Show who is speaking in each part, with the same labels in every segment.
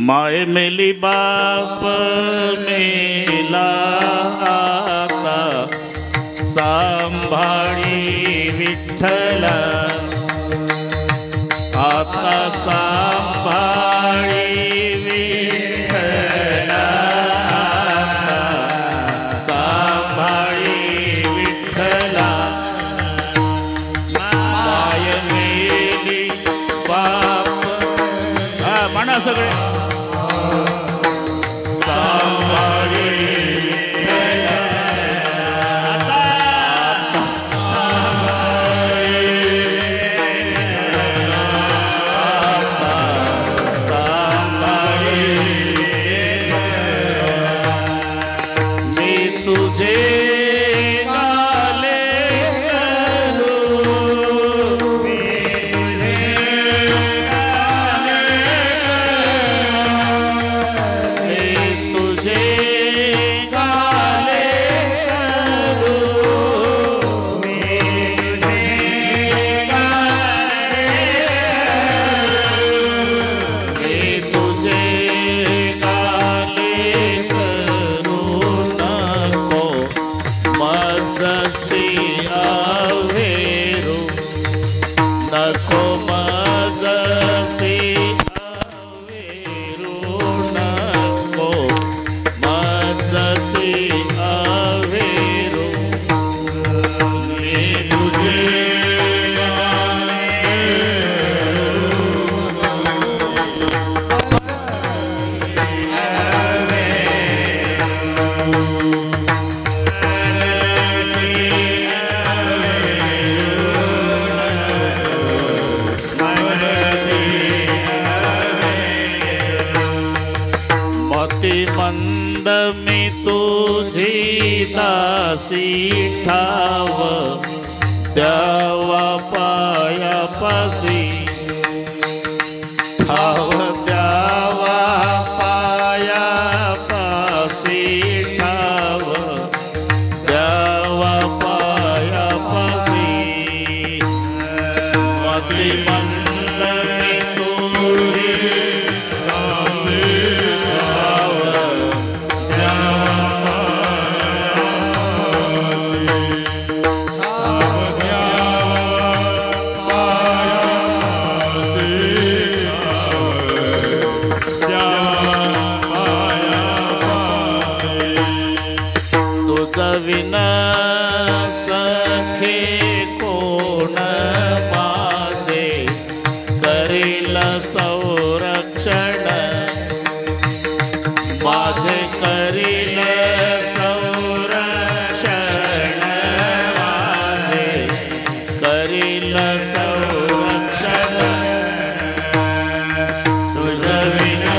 Speaker 1: माए मिली बाप मेला आता सांभाळी विठ्ठला आता सांभाळी विठ्ठला सांभाळी विठ्ठला माय मिली बाप म्हणा सगळे ठाव द्यावा पायापासी ठाव द्यावा पायापासी ठाव द्यावा पायापासी मती मंद मी तुझी दासी ठाव द्यावा कोण माझे करील संरक्षण माझे करील संरक्षण माझे करील संरक्षण तुझ विना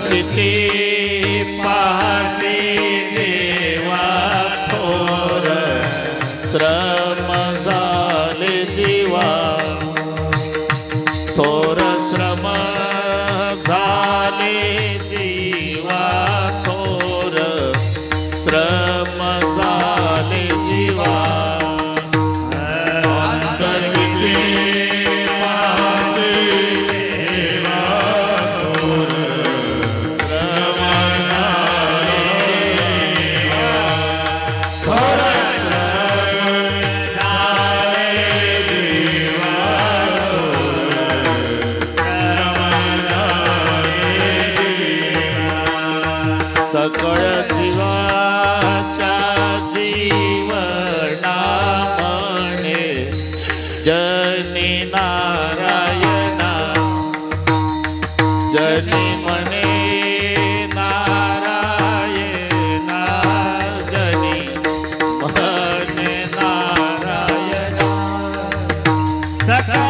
Speaker 1: किती पाहसी देवा थोर श्रम झाले जीवा थोर श्रम झाले जीवा थोर श्रम झाले जीवा सकळ जीवाच्या जीवना म्हणे जनी नारायणा जनी म्हणे नारायणा जनी म्हणे नारायणा सकळ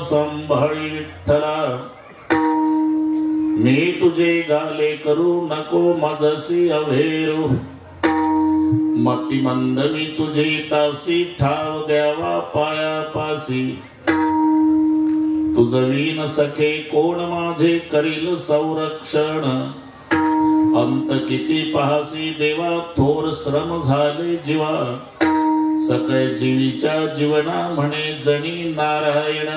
Speaker 2: संभाळी विठ्ठला मी तुझे गाले करू नको माझसी अभेरू मती मंद मी तुझे तासी ठाव द्यावा पाया पासी तुझवीन सखे कोण माझे करील संरक्षण अंत किती पाहसी देवा थोर श्रम झाले जीवा सकळ जीवीच्या जीवना म्हणे जणी नारायण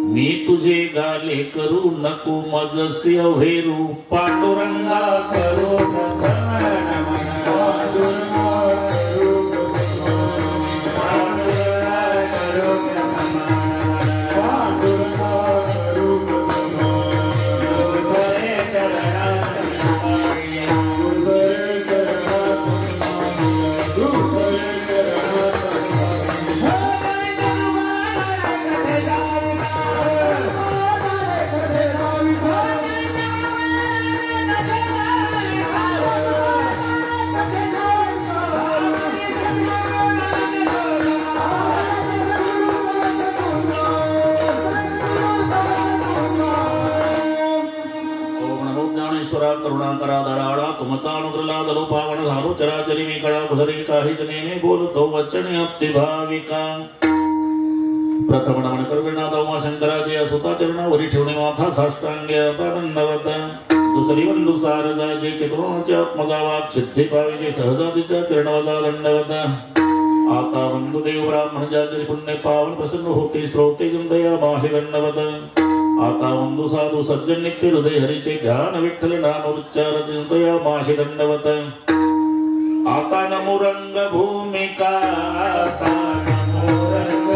Speaker 2: मी तुझे गाले करू नको मजसी अभेरू पांडुरंगा करू करुणाकरा दडाडा तुमचा अनुग्रला दलो पावन झालो चराचरी मी कळा घुसरी काही जनेने बोलतो वचने अति भाविका प्रथम नमन करविनाथ उमा शंकराचे असुता चरणावरी ठेवणे माथा साष्टांग्य दंडवत दुसरी बंधू सारदाचे चित्रोणचे आत्मजा वाक सिद्धी पाविजे सहजातीच्या चरणवजा दंडवत आता बंधू देव ब्राह्मण जाती पुण्य पावन प्रसन्न होते श्रोते जंदया माहि दंडवत आता बंधू साधू सज्जन नित्य हृदय हरीचे ध्यान विठ्ठल नाम उच्चार चिंतया माशी दंडवत आता नमो रंग भूमिका आता नमो रंग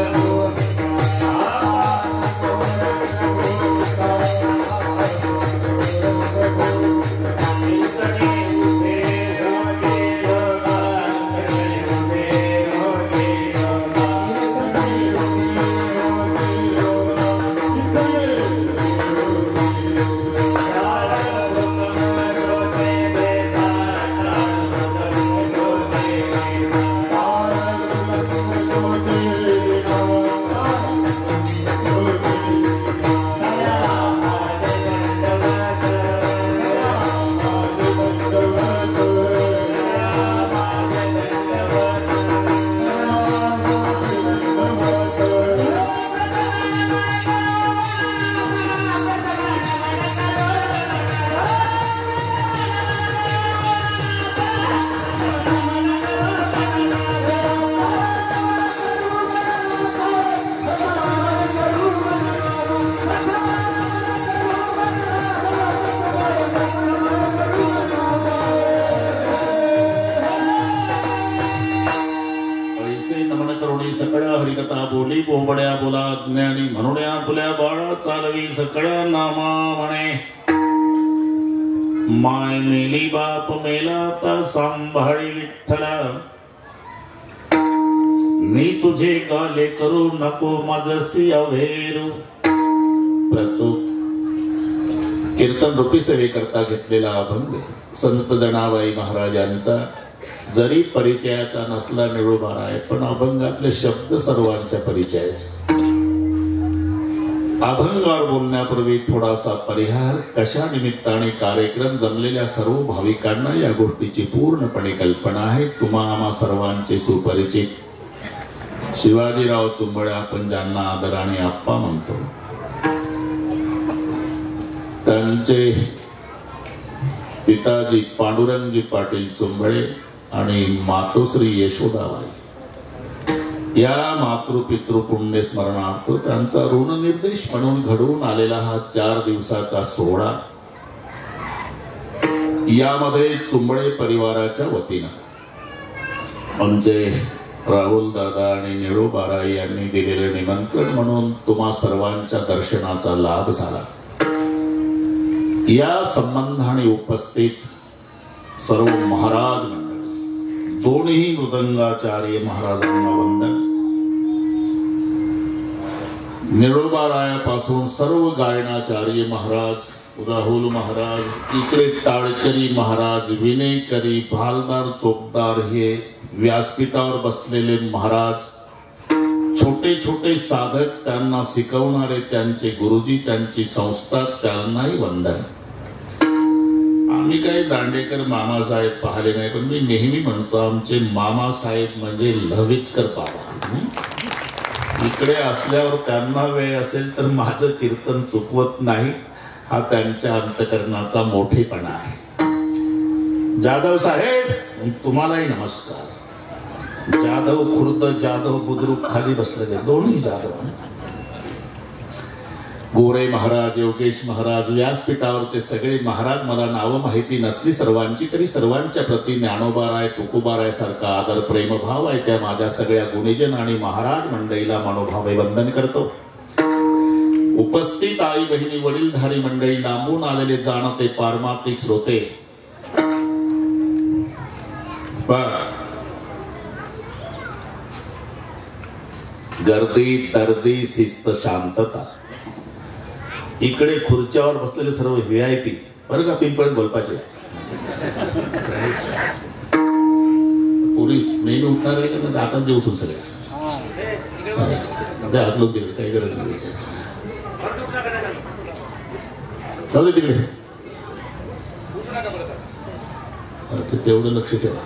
Speaker 2: बोली बोबड्या बोला ज्ञानी म्हणूया फुल्या बाळा चालवी सकळ्या नामा म्हणे माय मेली बाप मेला ता सांभाळी विठ्ठला मी तुझे गाले करू नको माझसी अभेरू प्रस्तुत कीर्तन रूपी सेवेकरता घेतलेला अभंग संत जनाबाई महाराजांचा जरी परिचयाचा नसला निळोबार आहे, पण अभंगातले शब्द सर्वांच्या परिचयाचे. अभंगावर बोलण्यापूर्वी थोडासा परिहार. कशा निमित्ताने कार्यक्रम जमलेल्या सर्व भाविकांना या गोष्टीची पूर्णपणे कल्पना आहे. तुम्हा आम्हा सर्वांचे सुपरिचित शिवाजीराव चुंबळे, आपण ज्यांना आदराने आप्पा म्हणतो, त्यांचे पिताजी पांडुरंगजी पाटील चुंबळे आणि मातोश्री यशोदाबाई, या मातृपितृ पुण्य स्मरणार्थ त्यांचा ऋणनिर्देश म्हणून घडवून आलेला हा 4 दिवसाचा सोहळा, यामध्ये चुंबळे परिवाराच्या वतीनं आमचे राहुल दादा आणि निळोबाराई यांनी दिलेले निमंत्रण म्हणून तुम्हा सर्वांच्या दर्शनाचा लाभ झाला. या संबंधाने उपस्थित सर्व महाराज मंडळी, दोन्ही मृदंगाचार्य महाराजांना वंदन. निळोबारायापासून सर्व गायनाचार्य महाराज, राहुल महाराज, इकडे टाळकरी महाराज, विनयकरी, भालदार, चोपदार, हे व्यासपीठावर बसलेले महाराज, छोटे छोटे साधक, त्यांना शिकवणारे त्यांचे गुरुजी, त्यांची संस्था, त्यांनाही वंदन. आम्ही काही दांडेकर मामासाहेब पाहिले नाही, पण मी नेहमी म्हणतो आमचे मामासाहेब म्हणजे लवितकर बाबा. इकडे असल्यावर त्यांना वेळ असेल तर माझं कीर्तन चुकवत नाही, हा त्यांच्या अंतकरणाचा मोठेपणा आहे. जाधव साहेब तुम्हालाही नमस्कार. जाधव खुर्द, जाधव बुद्रुक खाली बसलेले दोन्ही जाधव. गोरे महाराज, योगेश महाराज, व्यासपीठावरचे सगळे महाराज, मला नावं माहिती नसली सर्वांची, तरी सर्वांच्या प्रती ज्ञानोबाराय, तुकोबाराय सारखा आदर प्रेमभाव आहे. त्या माझ्या सगळ्या गुणीजन आणि महाराज मंडळीला मनोभावे वंदन करतो. उपस्थित आई बहिणी, वडीलधारी मंडळी, लांबून आलेले जाणते पारमार्थिक श्रोते, गर्दी, गर्दी, शिस्त, शांतता. इकडे खुर्च्यावर बसलेले सर्व VIP बरं का, पिंपळ गोलपाचे पोलीस नेहमी उठणार आहे का, आता जेवसून सगळे हात लोक तिकडे, काही गरज नाही. जाऊ दे तिकडे, तेवढं लक्ष ठेवा.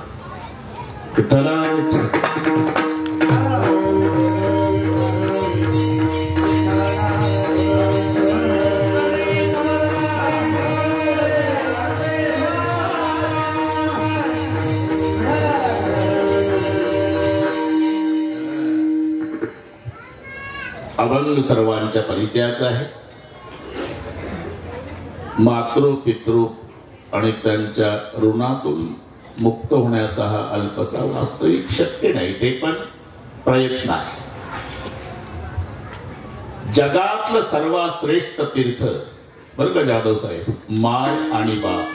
Speaker 2: अभंग सर्वांच्या परिचयाचा आहे. मातृ पितृ आणि त्यांच्या ऋणातून मुक्त होण्याचा हा अल्पसा वास्तविक शक्य नाही, ते पण प्रयत्न आहे. जगातलं सर्वात श्रेष्ठ तीर्थ बरं का जाधव साहेब, माय आणि बाप,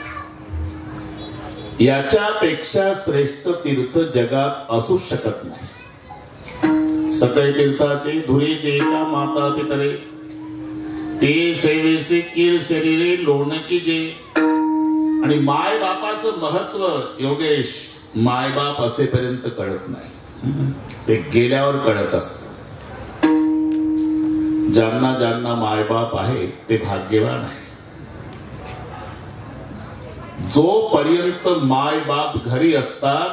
Speaker 2: याच्यापेक्षा श्रेष्ठ तीर्थ जगात असू शकत नाही. सकळ तीर्थाचे धुरीचे का माता पितरे, ते सेवेचे कीर शरीरे लोणची जे. आणि माय बापाचं महत्व योगेश, माय बाप असेपर्यंत कळत नाही, ते गेल्यावर कळत असत. ज्यांना ज्यांना माय बाप आहे ते भाग्यवान आहे. जोपर्यंत माय बाप घरी असतात,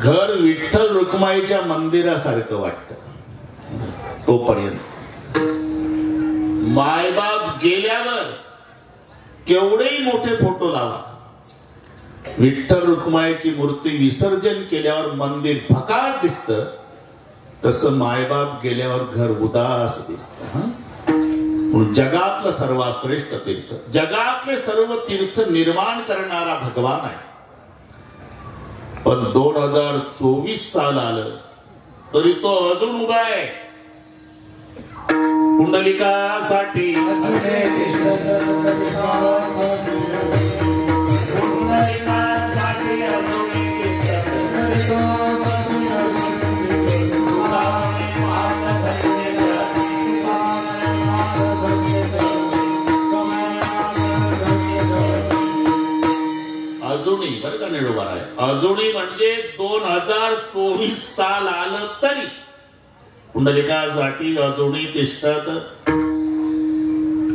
Speaker 2: घर विठ्ठल रुक्माईच्या मंदिरासारखं वाटत, तोपर्यंत. मायबाप गेल्यावर केवढेही मोठे फोटो लावा, विठ्ठल रुक्माईची मूर्ती विसर्जन केल्यावर मंदिर भकास दिसतं, तसं मायबाप गेल्यावर घर उदास दिसतं. जगातलं सर्वात श्रेष्ठ तीर्थ, जगातले सर्व तीर्थ निर्माण करणारा भगवान आहे. पण 2024 साल आलं तरी तो अजून उभा आहे. पुंडलिकासाठी अजूनही बरं का निडोबार आहे, अजूनही म्हणजे 2024 साल आलं तरी पुंडलिकासाठी अजूनही तिष्ठत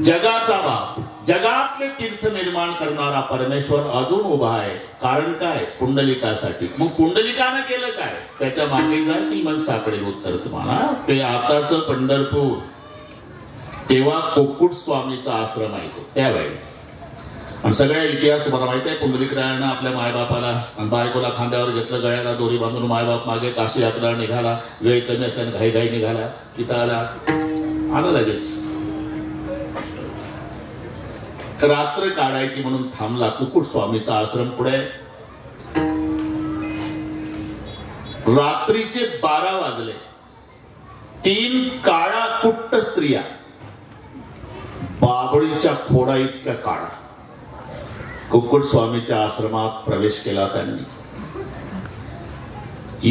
Speaker 2: जगाचा बाप, जगातले तीर्थ निर्माण करणारा परमेश्वर अजून उभा आहे. कारण काय? पुंडलिकासाठी. मग पुंडलिकानं केलं काय? त्याच्या मागे जा, मी मग सापडेल उत्तर तुम्हाला. ते आताच पंढरपूर, तेव्हा कोकुट स्वामीचा आश्रम आहे तो त्यावेळी. आणि सगळ्या इतिहास तुम्हाला माहिती आहे. पुंडलिकरायानं आपल्या मायबापाला आणि बायकोला खांद्यावर घेतलं, गळ्याला दोरी बांधून मायबाप मागे काशी यात्रा निघाला. वेळ कमी असल्याने घाई घाई निघाला. तिथं आला लगेच. रात्र काढायची म्हणून थांबला. कुकुट स्वामीचा आश्रम पुढे. रात्रीचे 12 वाजले. 3 काळा कुट्ट स्त्रिया, बाबळीच्या खोडा इतक्या काळा, कुकुट स्वामीच्या आश्रमात प्रवेश केला त्यांनी.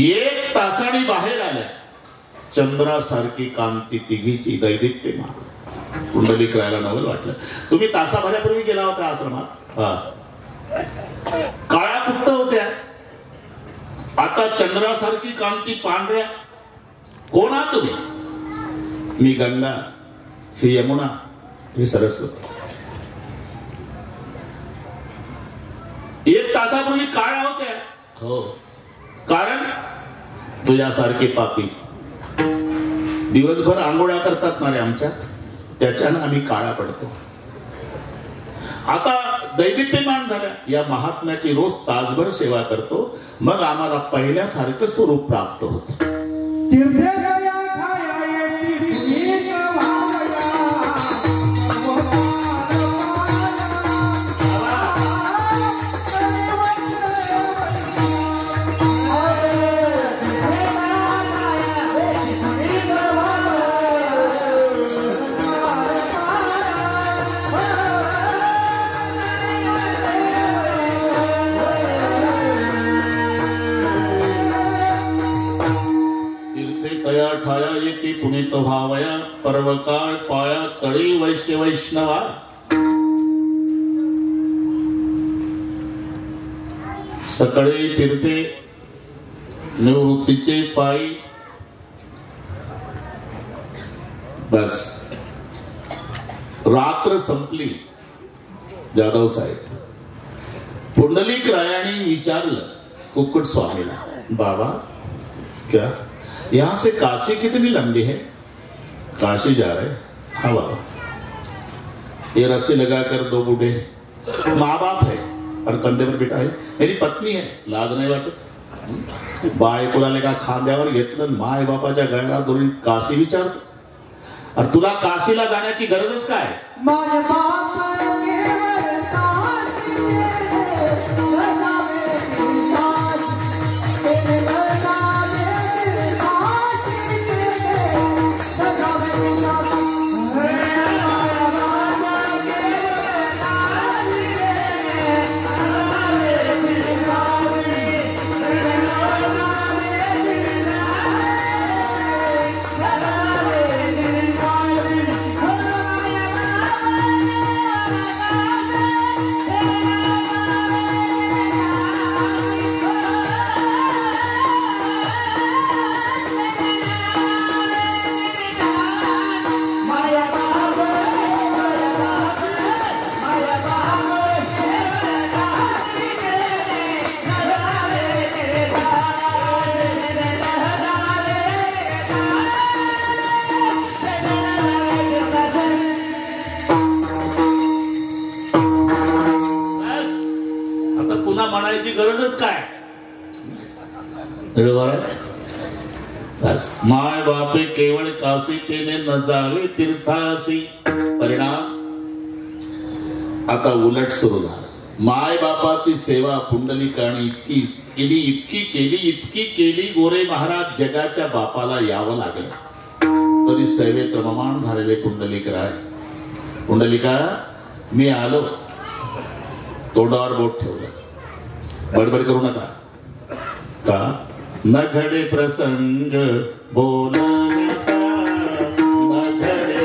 Speaker 2: 1 तासाने बाहेर आल्या. चंद्रासारखी कांती तिघीची दैदिप्यमान. पुंडलिकरायाला नवल वाटलं. तुम्ही तासाभरापूर्वी गेला होता आश्रमात. काळ्या कुट्ट होत्या, आता चंद्रासारखी कांती पांढऱ्या. कोण आहात तुम्ही? मी गंगा, ही यमुना, ही सरस्वती. 1 तासापूर्वी काळ्या होत्या. हो, कारण तुझ्यासारखे पापी दिवसभर आंघोळ्या करतात ना रे आमच्यात, त्याच्यानं आम्ही काळा पडतो. आता दैदिप्यमान झाल्या. या महात्म्याची रोज तासभर सेवा करतो, मग आम्हाला पहिल्यासारखं स्वरूप प्राप्त होतं. ठाया येते पुनीत भावया, पर्वकाळ पाया तळी वैश्य वैष्णवा. सकाळी तीर्थे निवृत्तीचे पायी. बस रात्र संपली. जाधव साहेब, पुंडलिकरायाने विचारलं कुक्कुट स्वामीला, बाबा क्या यहां से काशी कितनी लंबी है? काशी जा रहे. हाँ बाबा. ये रस्सी लगाकर 2 बूढ़े, माँ बाप है और कंधे पर बिठा है, मेरी पत्नी है. लाज नाही वाटत? बायकोला लेका खांद्यावर घेतलं, माय बापाच्या गळ्याला दोरी काशी विचारतो. आणि तुला काशीला जाण्याची गरजच काय? माय बाप म्हणायची गरजच काय? माय बापे केवळ काशी तेने न जावे तीर्थासी. परिणाम आता उलट सुरू झाला. माय बापाची सेवा पुंडलिकाने इतकी केली गोरे महाराज जगाच्या बापाला यावं लागलं. तरी सेवेत रममाण झालेले पुंडलिकराय, पुंडलिका मी आलो. तोंडावर बोट ठेवलं. बडबड करू नका. का न घडे प्रसंग बोलण्याचा, न घडे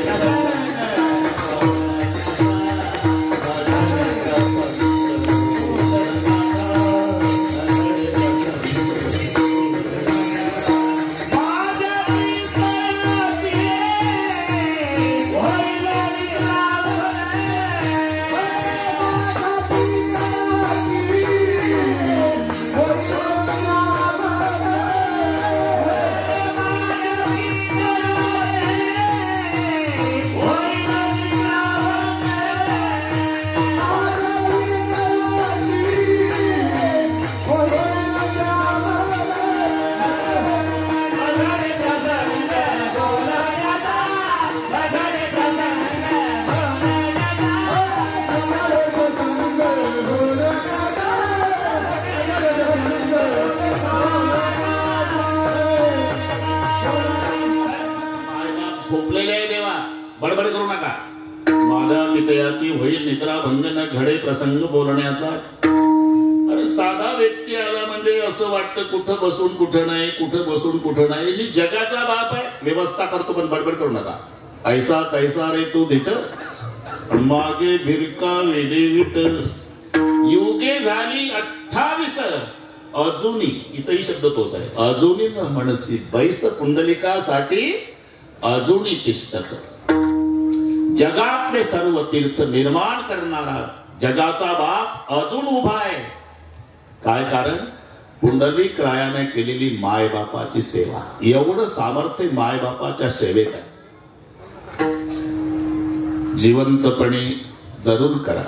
Speaker 2: बडबड करू नका. माझ्या पितयाची होईल निद्रा भंग न घडे प्रसंग बोलण्याचा. अरे साधा व्यक्ती आला म्हणजे असं वाटतं कुठं बसून कुठं नाही, कुठं बसून कुठं नाही. मी जगाचा बाप आहे, व्यवस्था करतो, पण बडबड करू नका. ऐसा कैसा रे तू धिट मागे भिरका वेडे विट. युगे झाली 28 अजूनी, इथंही शब्द तोच आहे, अजूनी न म्हणसी बैस पुंडलिकासाठी अजूनी तिष्ठत. जगातले सर्व तीर्थ निर्माण करणारा जगाचा बाप अजून उभा आहे. काय कारण? पुंडलिक रायाने केलेली मायबापाची सेवा. एवढं सामर्थ्य मायबापाच्या सेवेत आहे. जिवंतपणे जरूर करा,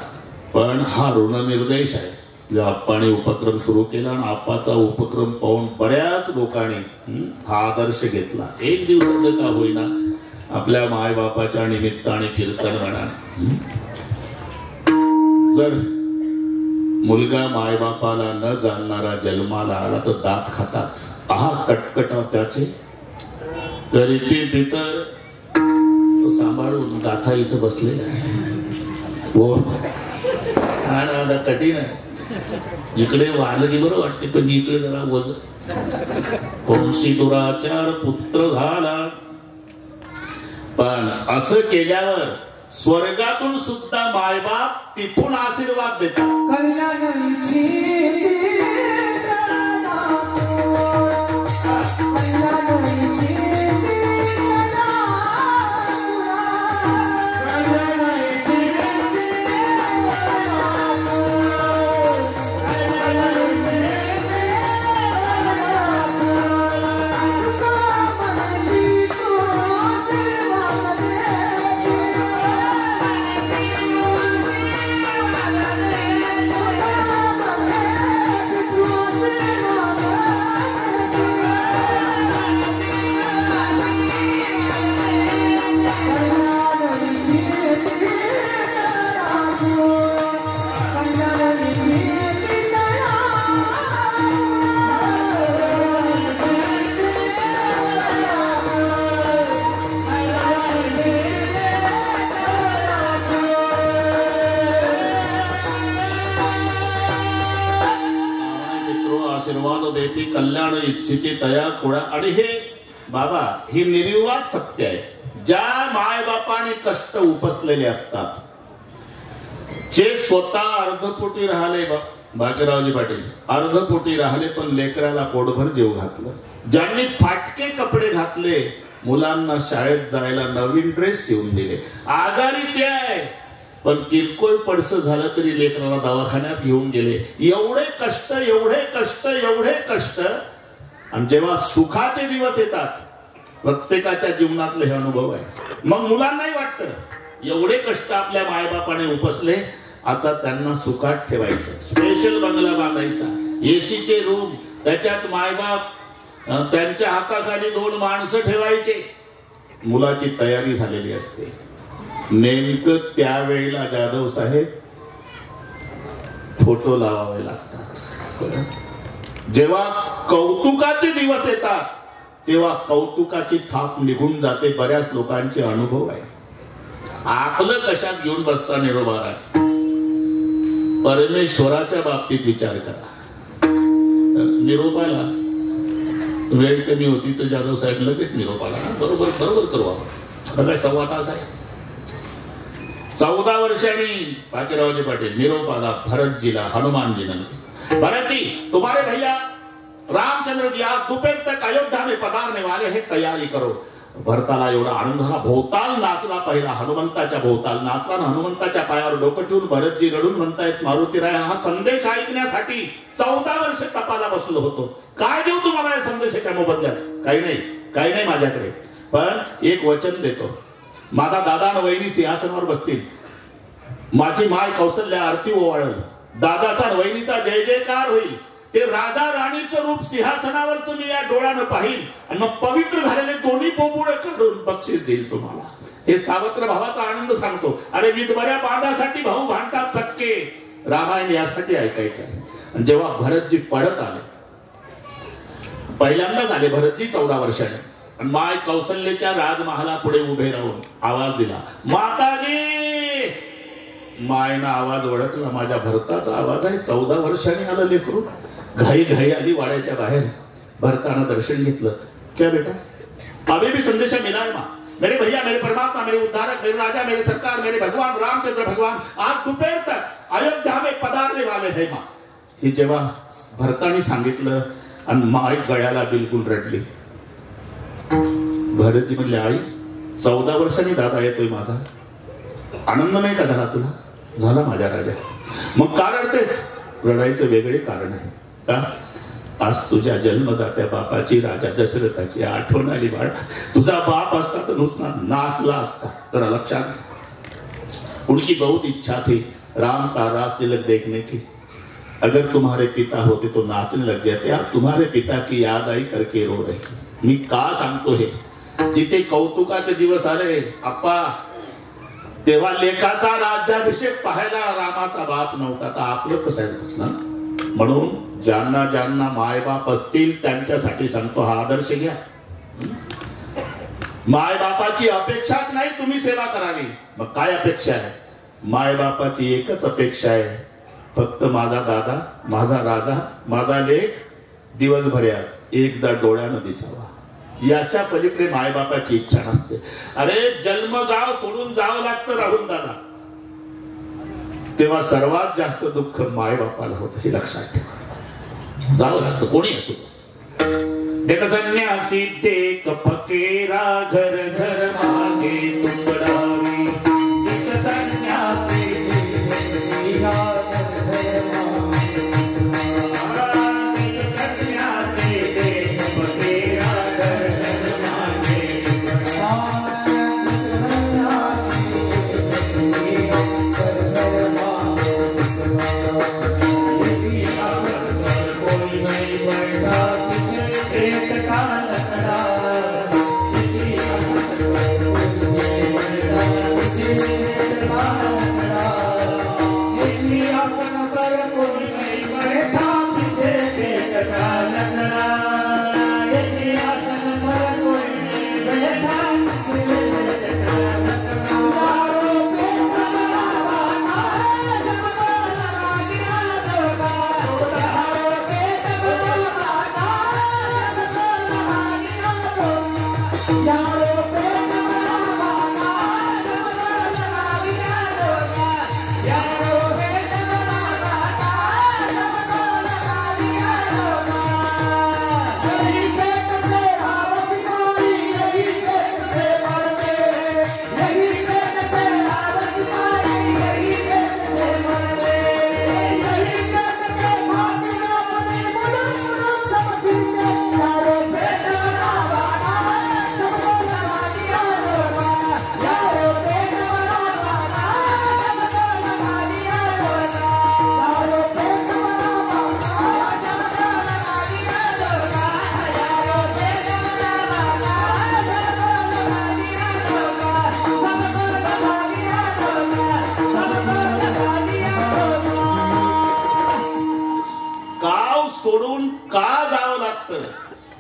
Speaker 2: पण हा ऋणनिर्देश आहे. जेव्हा आप्पाने उपक्रम सुरू केला आणि आप्पाचा उपक्रम पाहून बऱ्याच लोकांनी हा आदर्श घेतला. एक दिवसाचं का होईना आपल्या मायबापाच्या निमित्ताने कीर्तन म्हणा. जर मुलगा मायबापाला न जाणणारा जन्माला आला तर दात खातात. आहा कटकटा त्याचे तरी ते तिथं सांभाळून गाथा इथं बसलेला हो. कठीण आहे. इकडे वाहन की बरं वाटते, पण इकडे जरा वज. कोणशी दुराचार पुत्र झाला. पण असं केल्यावर स्वर्गातून सुद्धा मायबाप तिथून आशीर्वाद देतात. कल्याण इच्छिते तया कुळा. आणि हे बाबा हे निर्विवाद सत्य आहे. ज्या मायबापाने कष्ट उपसलेले असतात, जे स्वतः अर्धपोटी राहिले, भाग्यरावजी पाटील अर्धपोटी राहिले पण लेकराला पोटभर जेव घातलं, ज्यांनी फाटके कपडे घातले, मुलांना शाळेत जायला नवीन ड्रेस शिवून दिले, आजारी ते आहे पण किरकोळ पडसं झालं तरी लेकराला दवाखान्यात घेऊन गेले. एवढे कष्ट एवढे कष्ट एवढे कष्ट. आणि जेव्हा सुखाचे दिवस येतात, प्रत्येकाच्या जीवनातले हे अनुभव आहे, मग मुलांनाही वाटतं एवढे कष्ट आपल्या मायबापाने उपसले, आता त्यांना सुखात ठेवायचं. स्पेशल बंगला बांधायचा, एसीचे रूम, त्याच्यात मायबाप, त्यांच्या हाताखाली 2 माणसं ठेवायचे. मुलाची तयारी झालेली असते. नेमकं त्यावेळेला जाधव साहेब फोटो लावावे लागतात. जेव्हा कौतुकाचे दिवस येतात तेव्हा कौतुकाची थाप निघून जाते. बऱ्याच लोकांचे अनुभव आहे. आपलं कशात घेऊन बसता निरोबारा. परमेश्वराच्या बाबतीत विचार करा. निरोपाला वेळ कमी होती तर जाधव साहेब लगेच निरोपाला बरोबर बरोबर करू आपण. काय 1.25 तास आहे. 14 वर्षांनी भाग्यरावजी पाटील निरोप आला भरतजीला, हनुमानजीनं. भरत जी, तुम्हारे भैया रामचंद्र जी आज दोपहर तक अयोध्या में पधारने वाले हैं, तैयारी करो. भरताला एवढा आनंद झाला. भोवताल नाचला. पहिला हनुमंताच्या भोवताल नाचला. हनुमंताच्या पायावर डोकं ठेवून भरतजी रडून म्हणतायत, मारुतीराय हा संदेश ऐकण्यासाठी 14 वर्ष तपाला बसलो होतो. काय देऊ तुम्हाला या संदेशाच्या मोबदल्यात? काही नाही माझ्याकडे, पण एक वचन देतो. माझा दादा आणि वहिनी सिंहासनावर बसतील, माझी माय कौशल्या आरती ओवाळल, दादाचा आणि वहिनीचा जय जयकार होईल, ते राजा राणीचं रूप सिंहासनावरच मी या डोळ्यानं पाहिल आणि मग पवित्र झालेले दोन्ही बोबुळे काढून बक्षीस देईल तुम्हाला. हे सावत्र भावाचा आनंद सांगतो. अरे विधबऱ्या बांधासाठी भाऊ भांडतात सक्के. रामायण यासाठी ऐकायचं आहे. जेव्हा भरतजी पडत आले, पहिल्यांदाच आले भरतजी 14 वर्षाने, आणि माय कौशल्याच्या राजमहाला उभे राहून आवाज दिला, माताजी. मायनं आवाज ओळखला, माझ्या भरताचा आवाज आहे. 14 वर्षांनी आलं लेकरू. घाई घाई आली वाड्याच्या बाहेर. भरतानं दर्शन घेतलं. क्या बेटा, अभी भी संदेशा मिला है माँ. मेरे भैया, मेरे परमात्मा, मेरे उद्धारक, मेरे राजा, मेरे सरकार, मेरे भगवान रामचंद्र भगवान आज दोपहर तक अयोध्या में पधारने वाले हैं माँ. हे जेव्हा भरताने सांगितलं आणि माय गळ्याला बिलकुल रडली. भरतजी म्हणले, आई 14 वर्षांनी दादा येतोय माझा, आनंद नाही का झाला तुला? झाला माझ्या राजा. मग का रडतेस? रडायचं वेगळे कारण आहे का? आज तुझ्या जन्मदात्या बापाची, राजा दशरथाची आठवण आली बाळा. तुझा बाप असता तर नुसता नाचला असता. तर लक्षात, उनकी बहुत इच्छा थी राम का रास तिलक देखने की. अगर तुम्हारे पिता होते तो नाचने लग जाते. आज तुम्हारे पिता की याद आई करके रो रही. मी का सांगतो हे? जिथे कौतुकाचे दिवस आले आप्पा, तेव्हा लेखाचा राज्याभिषेक पाहायला रामाचा बाप नव्हता. तर आपलं कसं आहे? म्हणून ज्यांना ज्यांना मायबाप असतील त्यांच्यासाठी सांगतो, हा आदर्श घ्या. मायबापाची अपेक्षाच नाही तुम्ही सेवा करावी. मग काय अपेक्षा आहे? मायबापाची एकच अपेक्षा आहे, फक्त माझा दादा, माझा राजा, माझा लेख दिवसभरात एकदा डोळ्यानं दिसावा. याच्या पलीकडे मायबापाची इच्छा नसते. अरे जन्मगाव सोडून जावं लागतं राहुल दादा, तेव्हा सर्वात जास्त दुःख मायबापाला होतं. हे लक्षात ठेवा. जावं लागतं कोणी असो. एक संन्यासी टेक फकीरा घर घर मागे तुकडावी. एक संन्यासी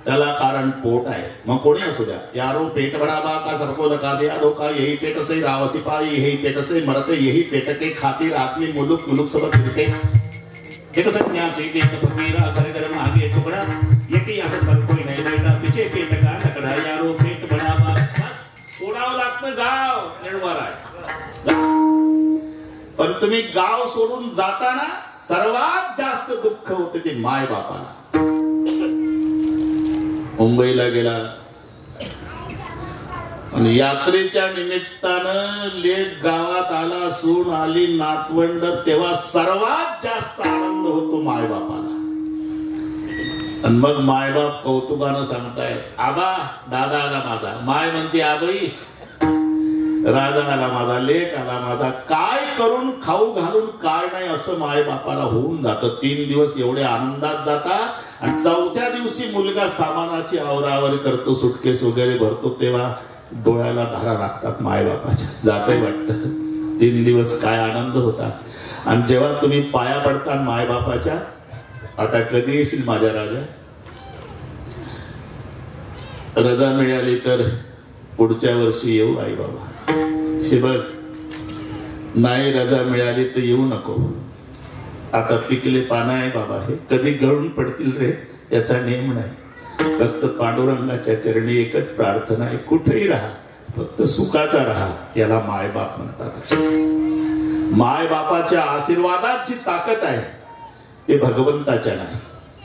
Speaker 2: त्याला कारण पोट आहे. मग कोणी असू द्या, यारो पेट बडाबा का सबको लगा दिया धोखा. यही पेट से राव सिपाही, यही पेट से मरते, यही पेट के खातिर आदमी मुलुक मुलुक सब फिरते. एक संन्यासी एक फकीरा घर घर मागे टुकड़ा. यकी असं पर कोई नाही बेटा, तिचे पेट का लकडा. यारो पेट बडाबा. सोडावं लागतं गाव निर्वार आहे. पण तुम्ही गाव सोडून जाताना सर्वात जास्त दुःख होते ते माय बापाला. मुंबईला गेला आणि यात्रेच्या निमित्तानं लेक गावात आला, सून आली, नातवंड, तेव्हा सर्वात जास्त आनंद होतो मायबापाला. आणि मग मायबाप कौतुकानं सांगताय, आबा दादा आला माझा. माय म्हणते, आबाई राजा आला माझा, लेक आला माझा. काय करून खाऊ घालून काय नाही असं माय बापाला होऊन जातं. 3 दिवस एवढे आनंदात जातात आणि 4थ्या दिवशी मुलगा सामानाची आवरावर करतो, सुटकेस वगैरे भरतो, तेव्हा डोळ्याला धारा लागतात माय बापाच्या. जातंय वाटतं. 3 दिवस काय आनंद होता. आणि जेव्हा तुम्ही पाया पडता माय बापाच्या, आता कधी येशील माझ्या राजा, रजा मिळाली तर पुढच्या वर्षी येऊ आई बाबा. हे बघ, नाही रजा मिळाली तर येऊ नको. आता पिकले पानं आहे बाबा, हे कधी गळून पडतील रे याचा नियम नाही. फक्त पांडुरंगाच्या चरणी एकच प्रार्थना आहे, कुठेही राहा फक्त सुखाचा राहा. याला मायबाप म्हणतात. मायबापाच्या आशीर्वादाची ताकद आहे ते भगवंताच्या नाही,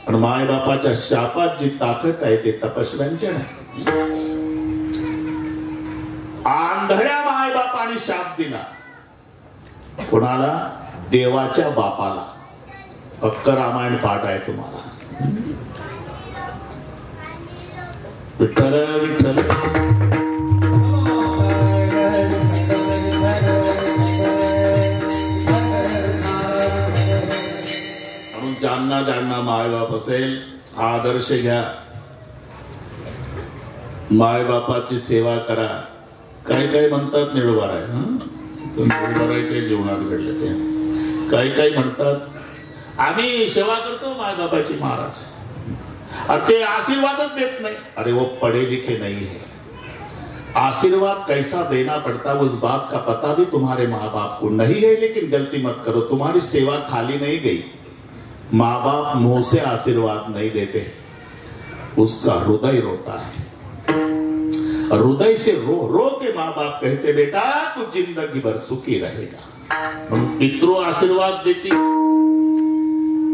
Speaker 2: पण मायबापाच्या शापात जी ताकद आहे ते तपस्व्यांच्या नाही. आंधळ्या मायबापाने शाप दिला कोणाला? देवाच्या बापाला. अक्क रामायण पाठ आहे तुम्हाला. विठ्ठल विठ्ठल. म्हणून ज्यांना ज्यांना मायबाप असेल हा आदर्श घ्या. मायबापाची सेवा करा. काही काही म्हणतात निळोबार आहे, निळोबाराच्या जीवनात घडले ते. काही काही म्हणतात आम्ही सेवा करतो मायबापाची महाराज, अरे ते आशीर्वादच देत नाही. अरे वो पढ़े लिखे नहीं है. आशीर्वाद कैसा देना पड़ता उस बात का पता भी तुम्हारे माँ बाप को नहीं है. लेकिन गलती मत करो, तुम्हारी सेवा खाली नहीं गई. माँ बाप मुंह से आशीर्वाद नहीं देते, उसका हृदय रोता है. हृदय से रो रो के माँ बाप कहते बेटा तू जिंदगी भर सुखी रहेगा. पितृ आशीर्वाद देती,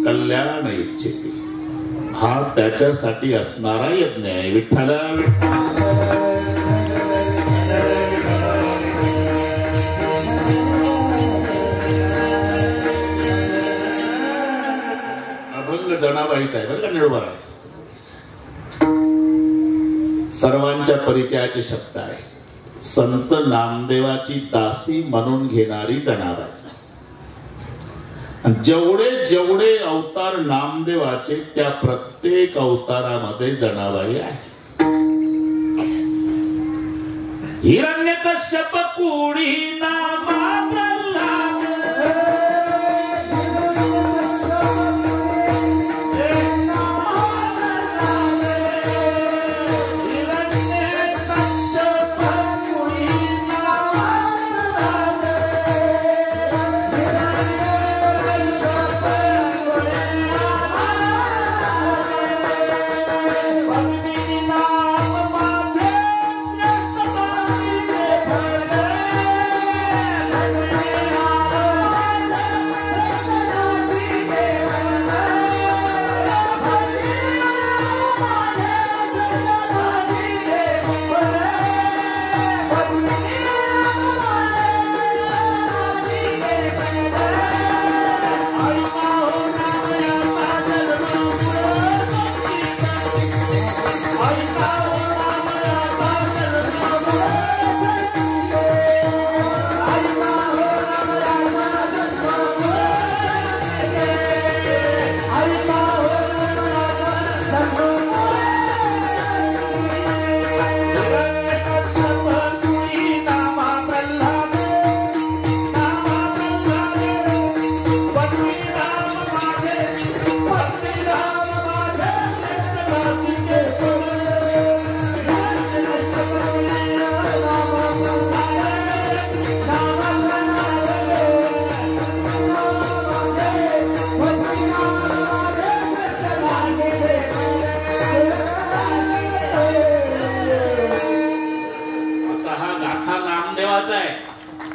Speaker 2: कल्याण इच्छिती. हा त्याच्यासाठी असणारा यज्ञ आहे. विठ्ठल अभंग जनाबाईचा आहे बरं का, निळोबार आहे. सर्वांच्या परिचयाचे शब्द आहे. संत नामदेवाची दासी म्हणून घेणारी जनाबाई. जेवढे जेवढे अवतार नामदेवाचे त्या प्रत्येक अवतारामध्ये जनाबाई आहे. हिरण्यकश्यप कुडी नामा प्रल्हाद,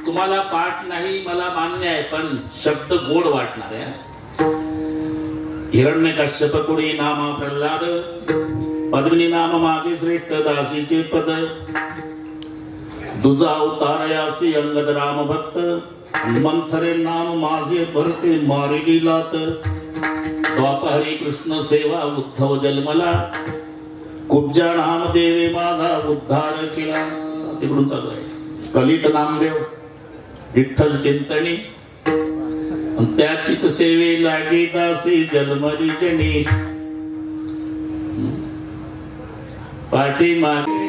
Speaker 2: तुम्हाला पाठ नाही मला मान्य आहे, पण शब्द गोड वाटणार आहे. हिरण्यकश्यप कुडी नामा प्रल्हाद, पद्मिनी नाम माझे श्रेष्ठ दासीचे पद. तुझा अवतारयासी अंगद राम भक्त, मंथरे नाम माझे भरते मार्गी लात. द्वापहरी कृष्ण सेवा उद्धव जन्मला, कुब्जा नाम देवे माझा उद्धार केला. तिकडून चालू आहे. कलित नामदेव विठ्ठल चिंतनी, त्याचीच सेवे लागी दासी जन्मरी जनी. पाठीमागे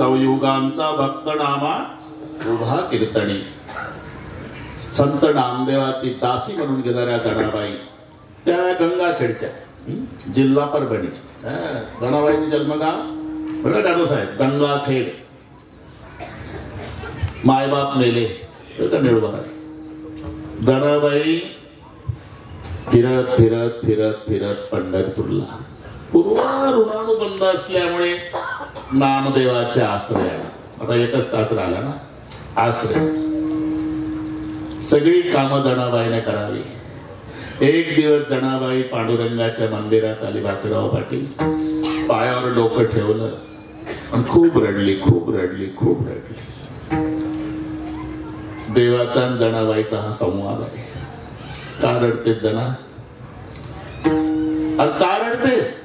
Speaker 2: संयुगांचा भक्त नामा उभा कीर्तनी. संत नामदेवाची दासी म्हणून घेणाऱ्या जनाबाई त्या गंगाखेडच्या, जिल्हा परभणी. जनाबाईचे जन्मगाव बघा जाधव साहेब, गंगाखेड. मायबाप मेले निळवर आहे. जनाबाई फिरत फिरत फिरत फिरत पंढरपूरला. पूर्वा ऋणानुबंध असल्यामुळे नामदेवाच्या आश्रयाला, आता एकच तास राहिला ना आश्रय, सगळी कामं जनाबाईने करावी. एक दिवस जनाबाई पांडुरंगाच्या मंदिरात आली. बाजीराव पाटील पायावर डोकं ठेवलं आणि खूप रडली, खूप रडली, खूप रडली. देवाचा आणि जनाबाईचा हा संवाद आहे. का रडतेस जना? अरे का रडतेस?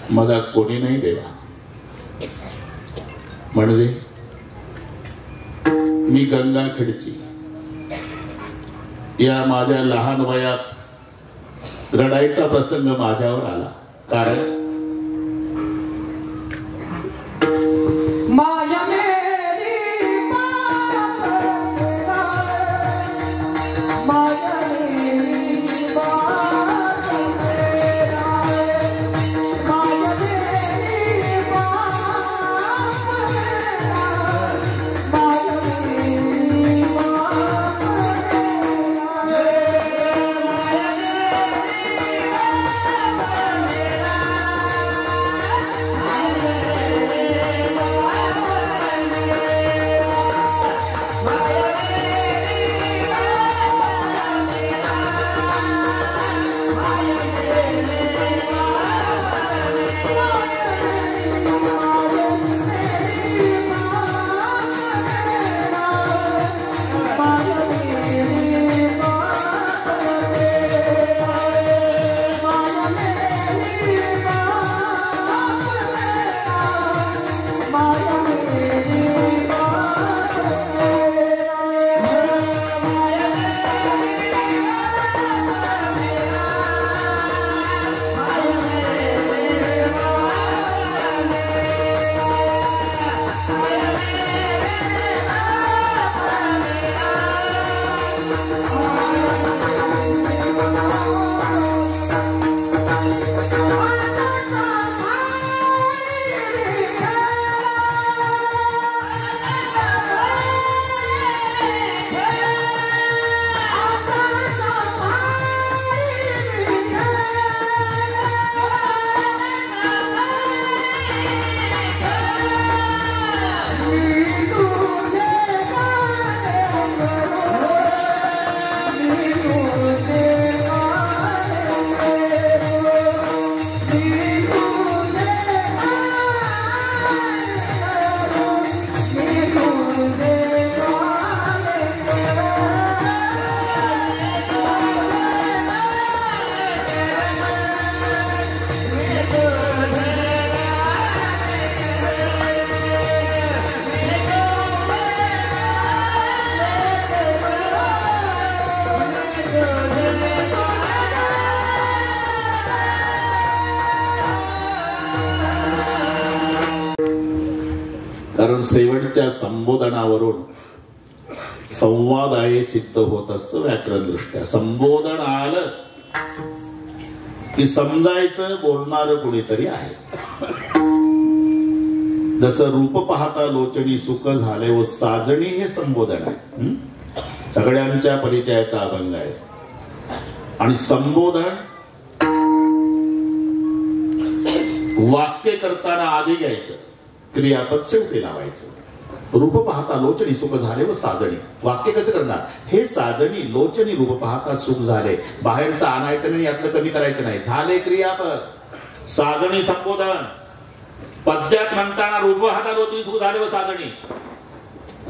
Speaker 2: मला कोणी नाही देवा. म्हणजे मी गंगाखेडची, या माझ्या लहान वयात रडायचा प्रसंग माझ्यावर आला. कारण कारण शेवटच्या संबोधनावरून संवाद आहे सिद्ध होत असतं. व्याकरण दृष्ट्या संबोधन आलं की समजायचं बोलणार कोणीतरी आहे. जसं रूप पाहता लोचनी सुख झाले व साजणी हे संबोधन आहे. सगळ्यांच्या परिचयाचा अभंग आहे. आणि संबोधन वाक्य करताना आधी घ्यायचं, क्रियापद शेवटी लावायचं. रूप पाहता लोचनी सुख झाले व साजणी. वाक्य कसं करणार? हे साजणी लोचनी रूप पाहता सुख झाले. बाहेरचं आणायचं नाही, यातलं कमी करायचं नाही. झाले क्रियापद, साजणी संबोधन. पद्यात म्हणताना रूप पाहता लोचनी सुख झाले व साजणी.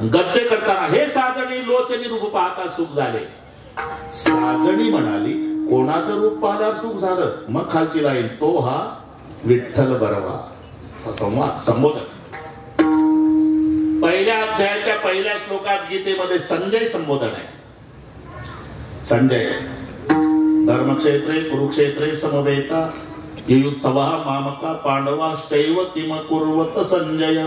Speaker 2: गद्य करताना हे साजणी लोचनी रूप पाहता सुख झाले. साजणी म्हणाली कोणाचं रूप पाहल्यावर सुख झालं. मग खालची लाईन, तो हा विठ्ठल बरवा. संवाद संबोधन. पहिल्या अध्यायाच्या पहिल्या श्लोकात गीतेमध्ये संजय संबोधन आहे. संजय धर्मक्षेत्रे कुरुक्षेत्रे समवेता युयुत्सवः मामका पांडवाश्चैव किम कुर्वत संजय.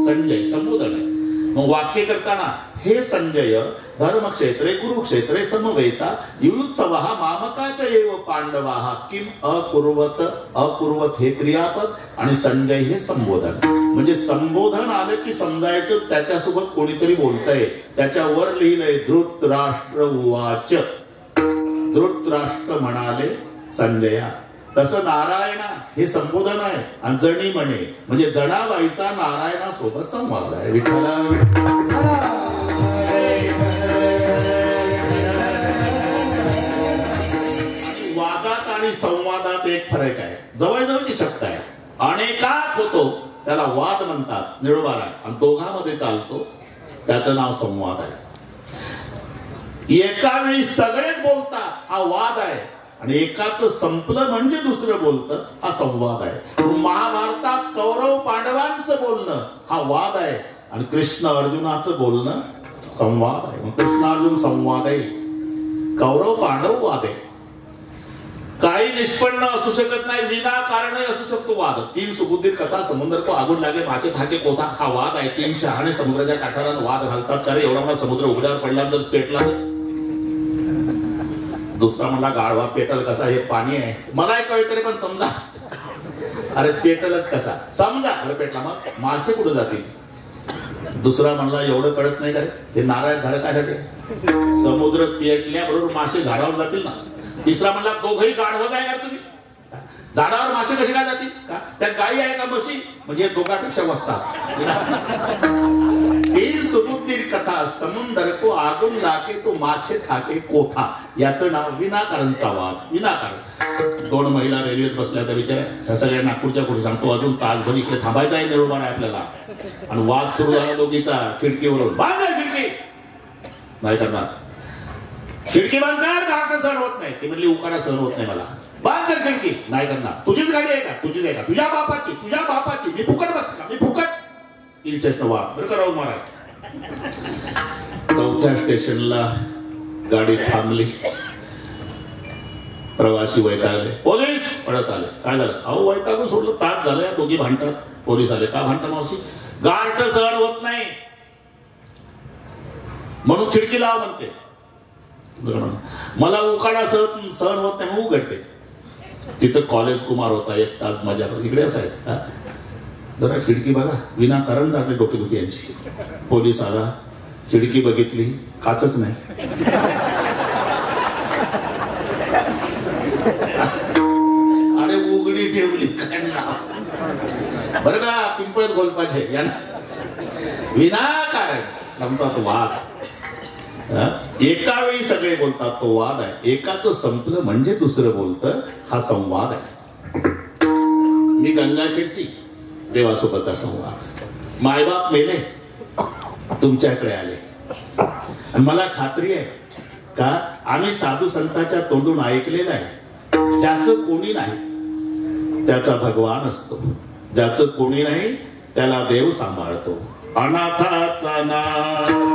Speaker 2: संजय संबोधन आहे. मग वाक्य करताना हे संजय धर्मक्षेत्रे कुरुक्षेत्रे समवेता युयुत्सवः मामकाच एव पांडवाः किम अकुर्वत. अकुर्वत हे क्रियापद आणि संजय हे संबोधन. म्हणजे संबोधन आलं की समजायचं त्याच्यासोबत कोणीतरी बोलतंय. त्याच्यावर लिहिलंय धृतराष्ट्र उवाच. धृतराष्ट्र म्हणाले संजया. तसं नारायणा हे संबोधन आहे आणि जणी म्हणे म्हणजे जनाबाईचा नारायणासोबत संवाद आहे. विठ्ठला वादात आणि संवादात एक फरक आहे. जवळजवळची शब्द आहे. अनेकात होतो त्याला वाद म्हणतात, निळोबार आहे. आणि दोघांमध्ये चालतो त्याचं नाव संवाद आहे. एका वेळी सगळेच बोलतात हा वाद आहे आणि एकाच संपलं म्हणजे दुसरं बोलतं हा संवाद आहे. महाभारतात कौरव पांडवांचं बोलणं हा वाद आहे आणि कृष्ण अर्जुनाचं बोलणं संवाद आहे. मग कृष्ण अर्जुन संवाद आहे, कौरव पांडव वाद आहे. काही निष्पन्न असू शकत नाही, विनाकारण असू शकतो वाद. 3 सुबुद्धीर कथा समुद्र को आगून लागे माचे थाके कोथा हा वाद आहे. 3 शहाणे समुद्राच्या काठाला वाद घालतात. कारण एवढा मोठा समुद्र उघड्यावर पडला तर पेटला. दुसरा म्हणला गाढवा पेटल कसा, हे पाणी आहे. मला कळत तरी पण समजा. अरे पेटलच कसा समजा. अरे पेटला मग मासे कुठे जातील. दुसरा म्हणला एवढं कळत नाही का रे, हे नारळ झाड कायसाठी. समुद्र पेटल्याबरोबर मासे झाडावर जातील ना. तिसरा म्हणला दोघही गाढवच आहे का तुम्ही. झाडावर मासे कसे काय जातील का, त्या गायी आहे का म्हशी. म्हणजे दोघांपेक्षा वसतात. 3 सुबुद्धीर कथा समुद्र को आगून लाके तो माछे खाके कोथा. याचं नाव विनाकारणचा वाद. विनाकारण. 2 महिला रेल्वेत बसल्या त्या विचार ह्या सगळ्या नागपूरच्या पुढे सांगतो अजून तासभर इकडे थांबायचं आहे निरोबार आहे आपल्याला. आणि वाद सुरू झाला दोघीचा खिडकीवरून. बांध खिडकी नाही करणार. खिडकी बंद कर. गाठ सहन होत नाही. ती म्हणली उकाडा सहन होत नाही मला. बांध कर खिडकी. नाही करणार. तुझीच गाडी आहे का. तुझीच आहे का. तुझ्या बापाची. तुझ्या बापाची. मी फुकट बस का. मी फुकट. वाद बरं करावं महाराज. 4थ्या स्टेशनला गाडी थांबली. प्रवासी वैतागले. पोलीस पळत आले. काय झालं. अहो वैतागून सोडलं. तास झालं. या दोघी भांडतात. पोलीस आले. का भांडतात मावशी. गाठ सहन होत नाही म्हणून खिडकी लाव म्हणते. मला उकाडा सहन होत नाही म्हणून उघडते. तिथं कॉलेज कुमार होता. 1 तास मजा. इकडे असाय जरा खिडकी बघा. विनाकारण लागले डोकेदुखी यांची. पोलीस आला. खिडकी बघितली. काचच नाही. अरे उघडी ठेवली. बरं का पिंपळत गोलपाचे विनाकारण म्हणतात वाद. एका वेळी सगळे बोलतात तो वाद आहे. एकाच संपलं म्हणजे दुसरं बोलतं हा संवाद आहे. मी गंगाखेडची. देवासोबतचा संवाद. मायबाप मेले तुमच्याकडे आले आणि मला खात्री आहे का आम्ही साधू संतांच्या तोंडून ऐकलेलं आहे ज्याचं कोणी नाही त्याचा भगवान असतो. ज्याचं कोणी नाही त्याला देव सांभाळतो. अनाथाचा नाथ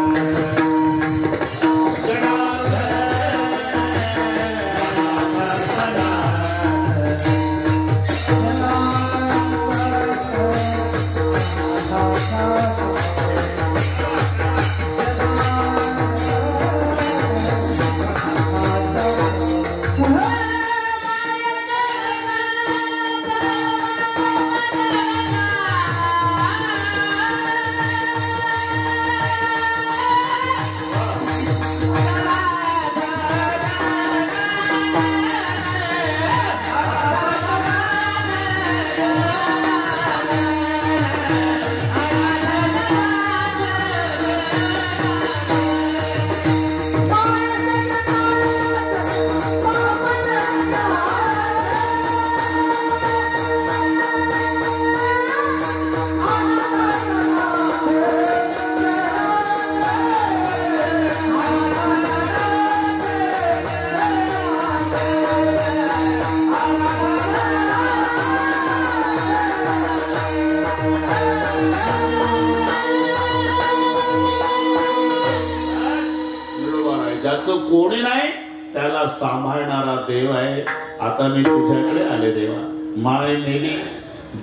Speaker 2: कोणी नाही त्याला मला सांभाळणारा देव आहे. आता मी तुझ्याकडे आले देवा. माय मेली,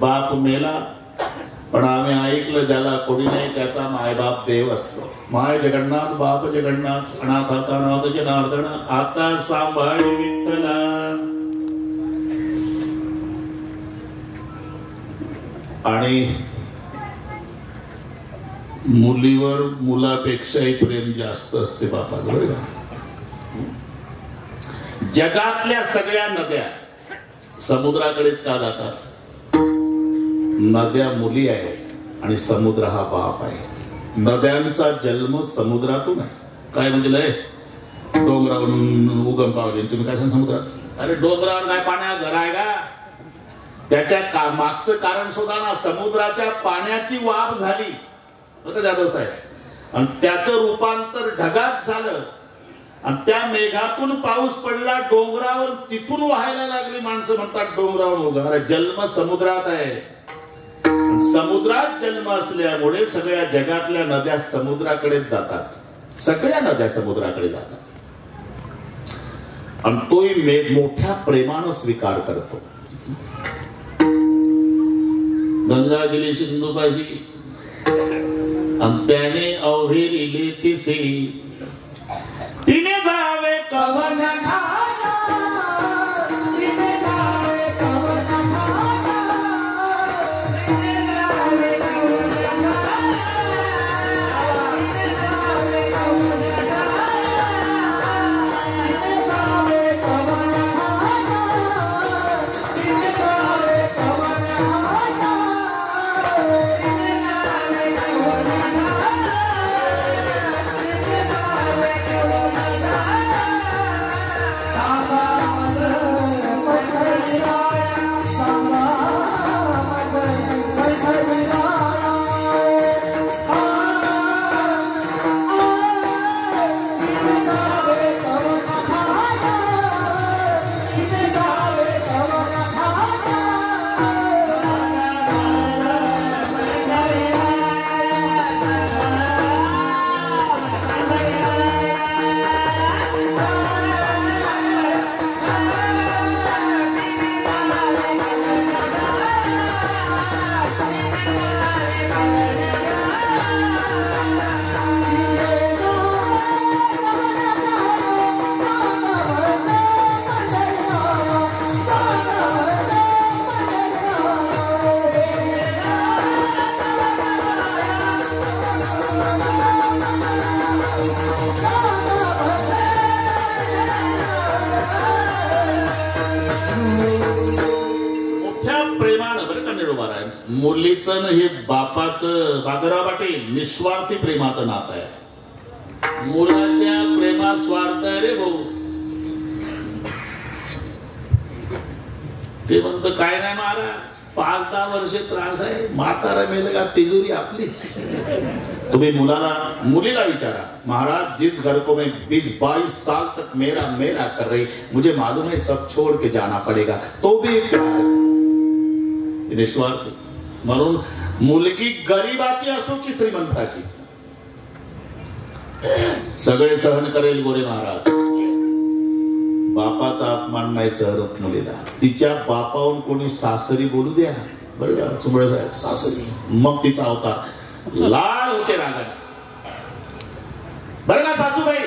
Speaker 2: बाप मेला, पण आम्ही ऐकलं ज्याला कोणी नाही त्याचा मायबाप देव असतो. माय जगन्नाथ, बाप जगन्नाथ, अनाथाचा नाथ जनार्दन, आता सांभाळ विठ्ठला. आणि मुलीवर मुलापेक्षाही प्रेम जास्त असते बापाचं, बरं का. जगातल्या सगळ्या नद्या समुद्राकडेच का जातात? नद्या मुली आहेत आणि समुद्र हा बाप आहे. नद्यांचा जन्म समुद्रातून आहे. काय म्हणजे लय डोंगरावरून उगम पावले, तुम्ही काय सांग समुद्रात? अरे डोंगरावर काय पाण्यात झरा आहे का? त्याच्या मागचं कारण शोधा ना. समुद्राच्या पाण्याची वाफ झाली बरं जाधव साहेब, आणि त्याचं रूपांतर ढगात झालं, आणि त्या मेघातून पाऊस पडला डोंगरावर, तिथून व्हायला लागली. माणसं म्हणतात डोंगरावर उगा. अरे जन्म समुद्रात आहे. समुद्रात जन्म असल्यामुळे सगळ्या जगातल्या नद्या समुद्राकडेच जातात. सगळ्या नद्या समुद्राकडे जातात, आणि तोही मोठ्या प्रेमानं स्वीकार करतो. गंगा गेली सिंधुपाशी, आणि त्याने अवहेरिले तिसे, तिने जावे कवन घाला, तिने जावे कवन घाला, तिने जावे कवन घाला, तिने जावे कवन घाला, तिने जावे कवन घाला, तिने जावे कवन घाला, तिने जावे कवन घाला. मुलीचं हे बापाचं, बागराव पाटील, निस्वार्थी प्रेमाचं नातं आहे. मुलाच्या प्रेमात स्वार्थ आहे रे भाऊ. ते म्हणतं काय नाही महाराज, 5-10 वर्ष त्रास आहे, म्हातारा मेलं का तिजोरी आपलीच. तुम्ही मुलीला विचारा, महाराज जिस घर को मैं 20-22 साल तक मेरा मेरा कर रही, मुझे मालूम है सब छोड़ के जाना पड़ेगा, तो भी प्यार निस्वार्थी. म्हणून मुलगी गरीबाची असो की श्रीमंताची, सगळे सहन करेल गोरे महाराज. बापाचा अपमान नाही सहन मुलीला. तिच्या बापाहून कोणी सासरी बोलू द्या, बरं का चुंबळे साहेब, सासरी, मग तिचा अवतार लाल होते रागाने. बरं का सासूबाई,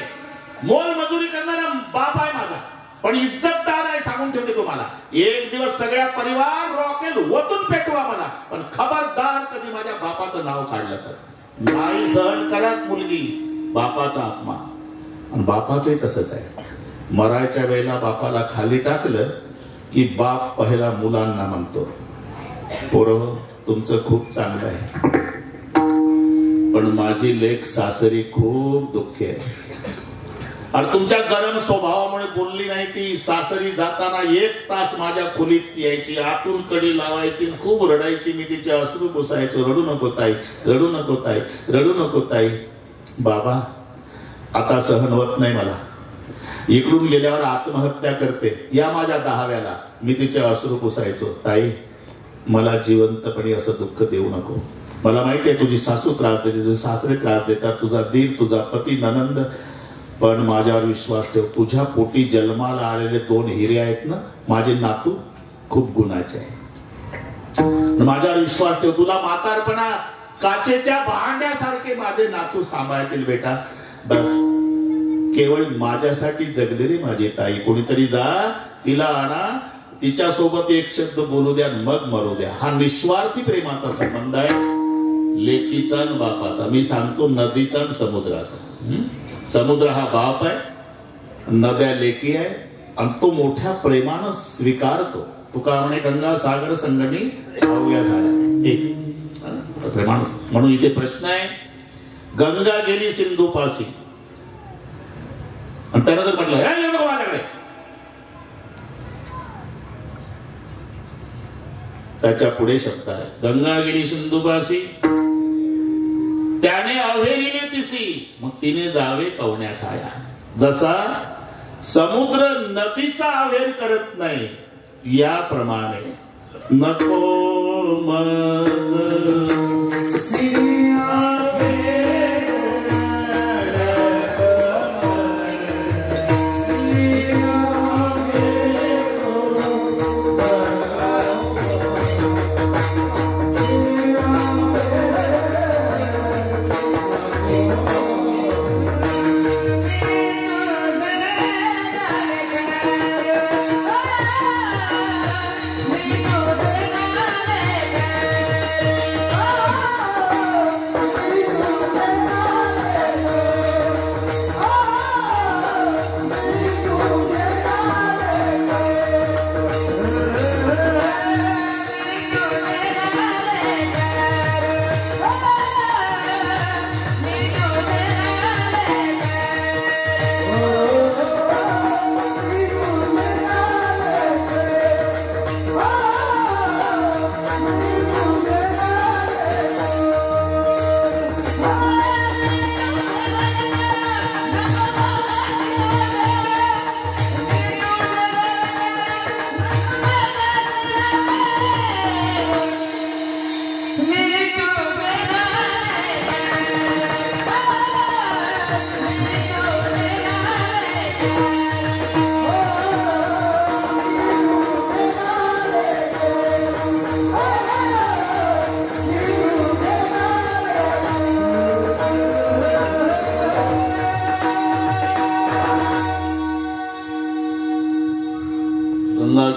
Speaker 2: मोल मजुरी करणारा बाप आहे माझा, पण इज्जतदार आहे सांगून ठेवते तुम्हाला. एक दिवस सगळ्या परिवार रॉकेल ओतून पेटवा मला, पण खबरदार कधी माझ्या बापाचं नाव काढलं तर नाही सहन करत मुलगी बापाचा अपमान. आणि बापाचंही तसंच आहे. मरायच्या वेळेला बापाला खाली टाकलं की बाप पहिला मुलांना म्हणतो, पोरं तुमचं खूप चांगलं आहे, पण माझी लेक सासरी खूप दुःखी आहे. आणि तुमच्या गरम स्वभावामुळे बोलली नाही ती. सासरी जाताना 1 तास माझ्या खोलीत यायची, आतून कडी लावायची, खूप रडायची. मी तिचे अश्रू पुसायचो, रडू नको ताई, रडू नको ताई, रडू नको ताई. बाबा आता सहन होत नाही मला, इकडून गेल्यावर आत्महत्या करते, या माझ्या 10व्याला. मी तिचे अश्रू पुसायचो, ताई मला जिवंतपणी असं दुःख देऊ नको. मला माहिती आहे तुझी सासू त्रास देते, तुझे सासरे त्रास देतात, तुझा दीर, तुझा पती, ननंद, पण माझ्यावर विश्वास ठेव, तुझ्या पोटी जन्माला आलेले 2 हिरे आहेत ना, माझे नातू खूप गुणाचे आहे. माझ्यावर विश्वास ठेव, तुला म्हातारपणा काचेच्या भांड्यासारखे माझे नातू सांभाळतील बेटा. बस केवळ माझ्यासाठी जगले रे माझी ताई. कोणीतरी जा, तिला आणा, तिच्या सोबत एक शब्द बोलू द्या, मग मरू द्या. हा निस्वार्थी प्रेमाचा संबंध आहे, लेकीचा आणि बापाचा. मी सांगतो नदीचा आणि समुद्राचा. समुद्र हा बाप आहे, नद्या लेकी आहे, आणि तो मोठ्या प्रेमानं स्वीकारतो. तुका म्हणे गंगा सागर संगमी अवघ्या झाला एक प्रेमानं. म्हणून इथे प्रश्न आहे, गंगा गेली सिंधू पासी, आणि त्यानं जर म्हटलं हे नको माझ्याकडे, त्याच्या पुढे शब्द आहे, गंगा गेली सिंधू पासी त्याने अव्हेरीने तिसी, मग तिने जावे कवण्या ठाया. जसा समुद्र नदीचा अव्हेर करत नाही, याप्रमाणे नको मज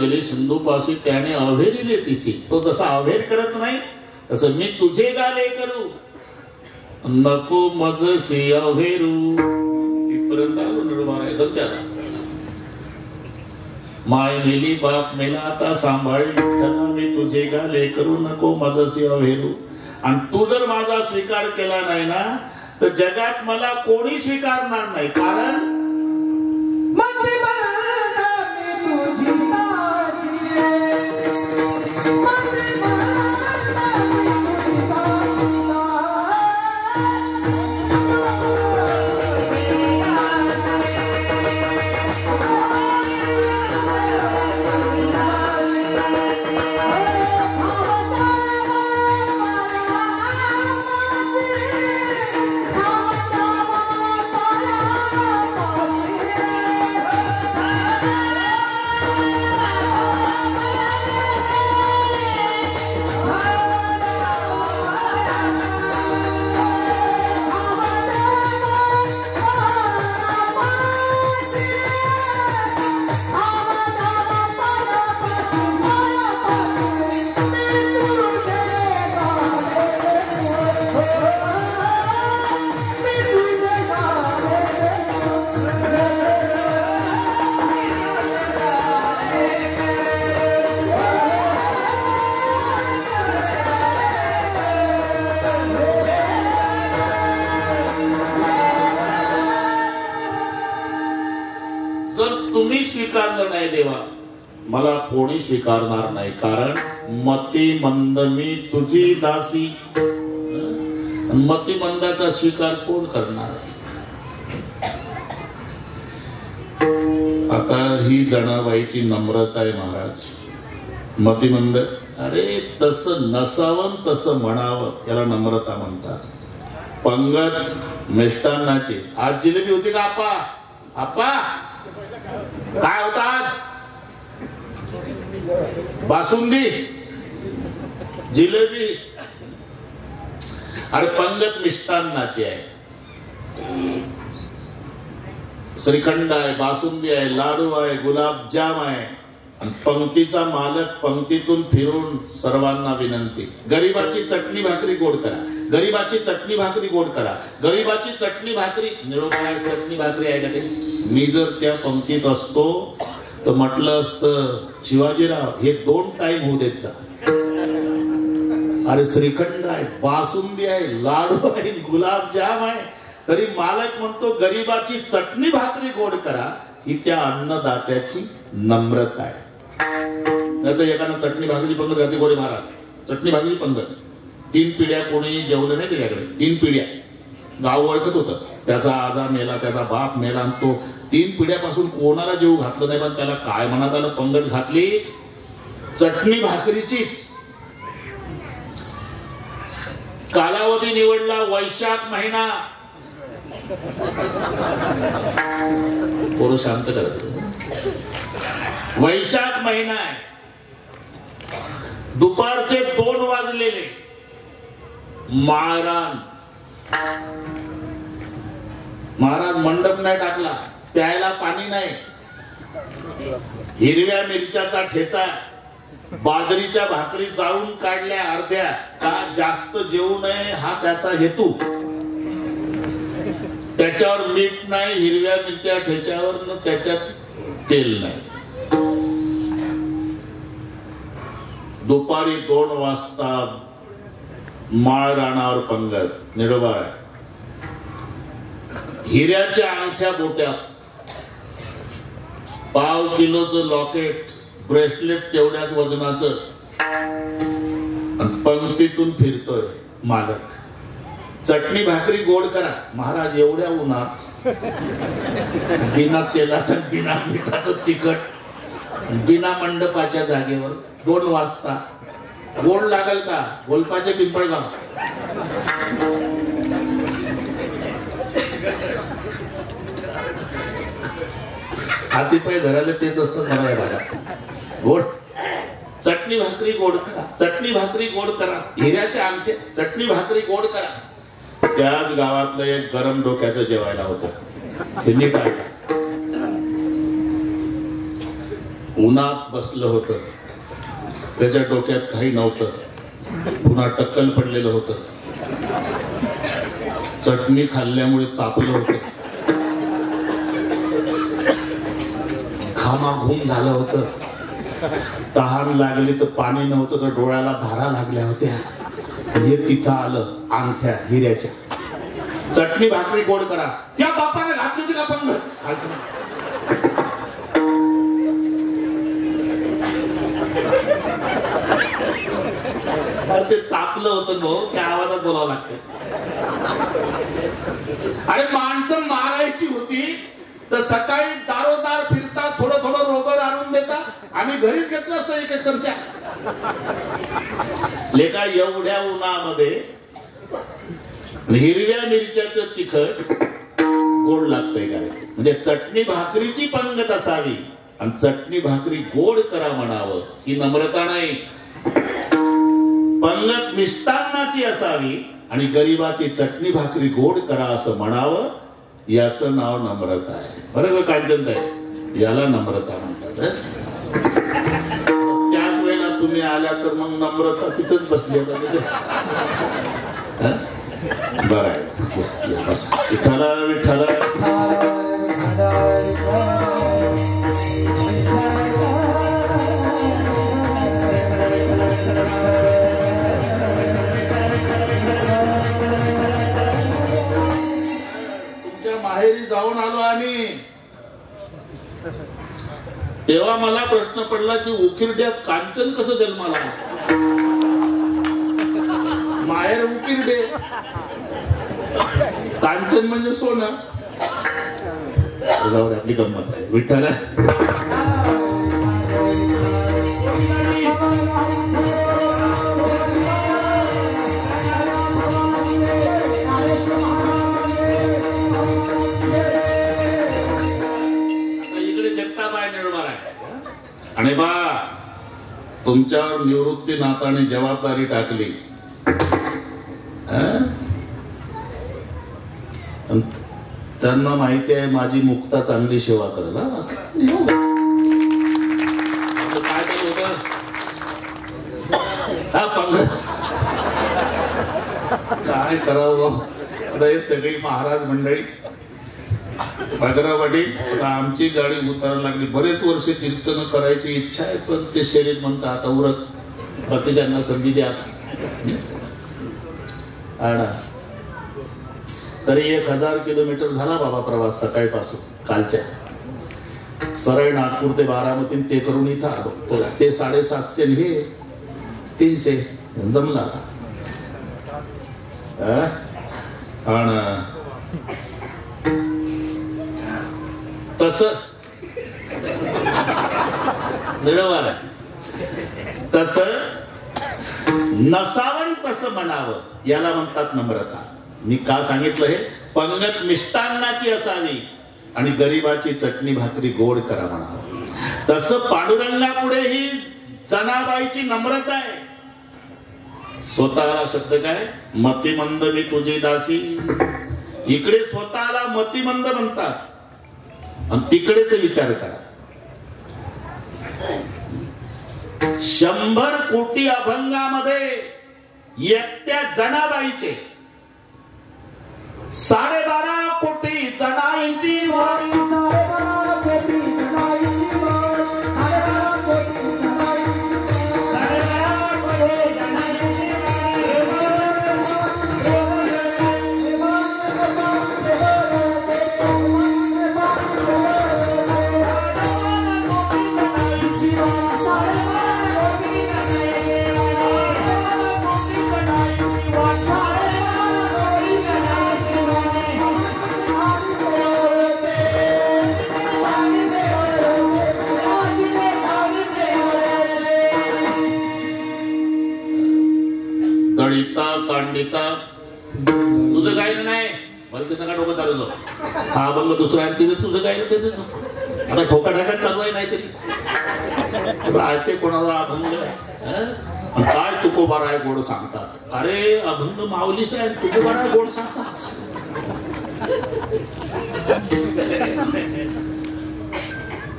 Speaker 2: गेले सिंधू पासी त्याने अव्हेरीले तिसी. तो जसा अव्हेर करत नाही तसं मी तुझे गाले करू, नको मज सी अव्हेरू. इथपर्यंत आलो निर्माण त्याला. माय मेली बाप मेला आता सांभाळ विठ्ठला, मी तुझे गाले करू, नको मज सी अव्हेरू. आणि तू जर माझा स्वीकार केला नाही ना, तर जगात मला कोणी स्वीकारणार नाही. कारण तुम्ही स्वीकारलं नाही देवा, मला कोणी स्वीकारणार नाही. कारण मती मंद मी तुझी दासी. मतिमंदाचा स्वीकार कोण करणार आहे? आता ही जनाबाईची नम्रता आहे महाराज. मतिमंद, अरे तसं नसावं तसं म्हणावं, याला नम्रता म्हणतात. पंगत मिष्टान्नाची. आज जिलेबी होती का आप्पा? आप्पा काय होता आज? बासुंदी, जिलेबी. अरे पंगत मिष्टान्नाची आहे. श्रीखंड आहे, बासुंदी आहे, लाडू आहे, गुलाबजाम आहे. आणि पंक्तीचा मालक पंक्तीतून फिरून सर्वांना विनंती, गरीबाची चटणी भाकरी गोड करा, गरीबाची चटणी भाकरी गोड करा, गरीबाची चटणी भाकरी. निरोपाय चटणी भाकरी आहे का ते? मी जर त्या पंक्तीत असतो तर म्हटलं असतं, शिवाजीराव हे 2 टाइम होऊ देत जा. अरे श्रीखंड आहे, बासुंदी आहे, लाडू आहे, गुलाबजाम आहे, तरी मालक म्हणतो गरीबाची चटणी भाकरी गोड करा. ही त्या अन्नदात्याची नम्रता आहे. नाही तर एकानं चटणी भाकरीची पंगत घातली, गोरे महाराज चटणी भाकरीची पंगत. 3 पिढ्या कोणी जेवलं नाही त्याच्याकडे. 3 पिढ्या. गाव ओळखत होतं, त्याचा आजा मेला, त्याचा बाप मेला, आणि तो 3 पिढ्यापासून कोणाला जेवू घातलं नाही. पण त्याला काय म्हणत आलं, पंगत घातली चटणी भाकरीचीच. कालावधी निवडला वैशाख महिना. पोरं शांत करत. वैशाख महिना आहे. दुपारचे 2 वाजलेले. महाराज मंडप नाही टाकला, प्यायला पाणी नाही. हिरव्या मिरच्याचा ठेचा, बाजरीच्या भाकरी जाळून काढल्या अर्ध्या, का जास्त जेवू नये हा त्याचा हेतू. त्याच्यावर मीठ नाही, हिरव्या मिरच्या ठेच्यावर त्याच्यात तेल नाही. दुपारी 2 वाजता माळ रानावर पंगत. निडोबा आहे. हिऱ्याच्या अंगठ्या बोट्यात, पाव किलोचं लॉकेट, ब्रेसलेट तेवढ्याच वजनाचं, पंक्तीतून फिरतोय मालक. चटणी भाकरी गोड करा. महाराज एवढ्या उन्हात, बिना तेलाचं, बिना मिठाचं तिखट, बिना मंडपाच्या जागेवर 2 वाजता गोड लागल का? गोलपाचे पिंपळगाव. हातीपाय धरायला तेच असतं मला या भागात. गोड चटणी भाकरी गोड करा, चटणी भाकरी गोड करा. हिऱ्याच्या अंगठे चटणी भाकरी गोड करा. त्याच गावातलं एक गरम डोक्याचं जेवायला होतं. त्यांनी काय उन्हात बसलं होतं, त्याच्या डोक्यात काही नव्हतं, पुन्हा टक्कल पडलेलं होतं. चटणी खाल्ल्यामुळे तापलं होतं, घामाघूम झालं होतं, तहान लागली तर पाणी नव्हतं, तर डोळ्याला धारा लागल्या होत्या. हे तिथं आलं अंगठ्या हिऱ्याच्या. चटणी भाकरी गोड करा. त्या बापाने घातली होती का पंगत? खायचं नाही. ते तापलं होतं नो, त्या आवाजात बोलावं लागतं. अरे माणसं मारायची होती तर सकाळी दारोदार फिरता, थोडं थोडं रोगर आणून देता. आम्ही घरीच घेतलं असतं 1-1 चमचा. लेका एवढ्या उन्हामध्ये हिरव्या मिरच्याचं तिखट गोड लागतंय का? म्हणजे चटणी भाकरीची पंगत असावी आणि चटणी भाकरी गोड करा म्हणावं, ही नम्रता नाही. पंगत मिष्टान्नाची असावी आणि गरीबाची चटणी भाकरी गोड करा असं म्हणावं, याचं नाव नम्रता आहे. बरोबर कांचनताई? याला नम्रता म्हणतात. त्याच वेळेला तुम्ही आल्या तर मग नम्रता तिथंच बसली. बरं आहे. विठ्ठला विठ्ठला. माहेरी जाऊन आलो आम्ही, तेव्हा मला प्रश्न पडला की उकिरड्यात कांचन कसं जन्माला? माहेर उकिरडे, कांचन म्हणजे सोनं. जाऊ दे, आपली गंमत आहे. विठ्ठला बा तुमच्यावर निवृत्ती नाताने जबाबदारी टाकली, त्यांना माहिती आहे माझी मुक्ता चांगली सेवा करेल, असं काय चालू होतं हा पंकज, काय करावं आता हे सगळी महाराज मंडळी भद्रावाडी. आता आमची गाडी उतरायला लागली. बरेच वर्ष कीर्तन करायची इच्छा आहे, पण ते शरीर म्हणतं आता उरक, बाकीच्यांना संधी द्या. तरी 1000 किलोमीटर झाला बाबा प्रवास सकाळपासून. कालच्या सरळ नागपूर ते बारामती ते करून इथं आलो. ते 750 हे 300 जमला. तस तस नसावं तसं म्हणावं याला म्हणतात नम्रता. मी का सांगितलं हे? पंगत मिष्टान्नाची असावी आणि गरिबाची चटणी भाकरी गोड करा म्हणावं. तसं पांडुरंगापुढे ही जनाबाईची नम्रता आहे. स्वतःला शब्द काय? मतिमंद मी तुझी दासी. इकडे स्वतःला मतिमंद म्हणतात आणि तिकडेच विचार करा. 100 कोटी अभंगामध्ये एकट्या जनाबाईचे 12.5 कोटी जनाईची वाणी. 12.5 कोटी जनाईची वाणी. 12.5 कोटी जनाईची कांडिता. तुझं गायन नाही मला ते नका डोकं चालवलं. हा अभंग दुसरा आहे तिथे तुझं गायन ते आता ठोका ढाकाच चालू आहे. नाहीतरी राहते कोणाला अभंग काय तुकोबाराय गोड सांगतात. अरे अभंग माऊलीच आहे, तुकोबाराय गोड सांगतात.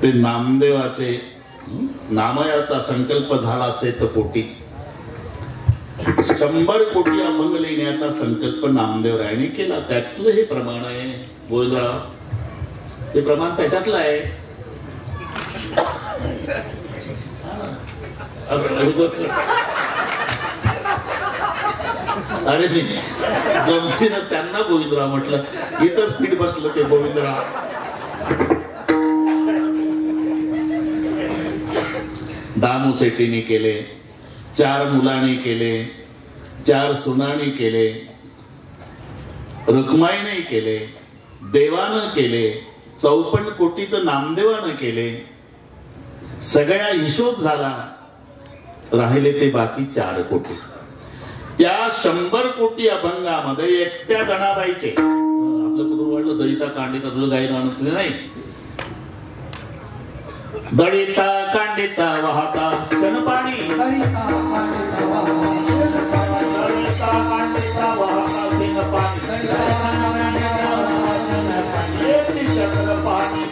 Speaker 2: ते नामदेवाचे नामयाचा संकल्प झाला शेतपोटी. 100 कोटी अभंग लिहिण्याचा संकल्प नामदेवरायांनी केला. त्यातलं हे प्रमाण आहे गोविंदराव. ते प्रमाण त्याच्यातलं आहे. अरे मी गमतीनं त्यांना गोविंदराव म्हटलं, इथंच पीठ बसलं ते गोविंदराव. दामू शेट्टीने केले, 4 मुलांनी केले, 4 सुनांनी केले, रुक्माईने केले, देवानं केले, 54 कोटी तर नामदेवानं केले. सगळ्या हिशोब झाला, राहिले ते बाकी 4 कोटी. त्या 100 कोटी अभंगामध्ये एकट्या जनाबाईचे आपलं कुठून वाटलं दळिता कांडिता तुझं गायन आणत नाही. दळिता कांडिता वाहता क्षणपाणी. दळिता कांडिता वाहता क्षणपाणी.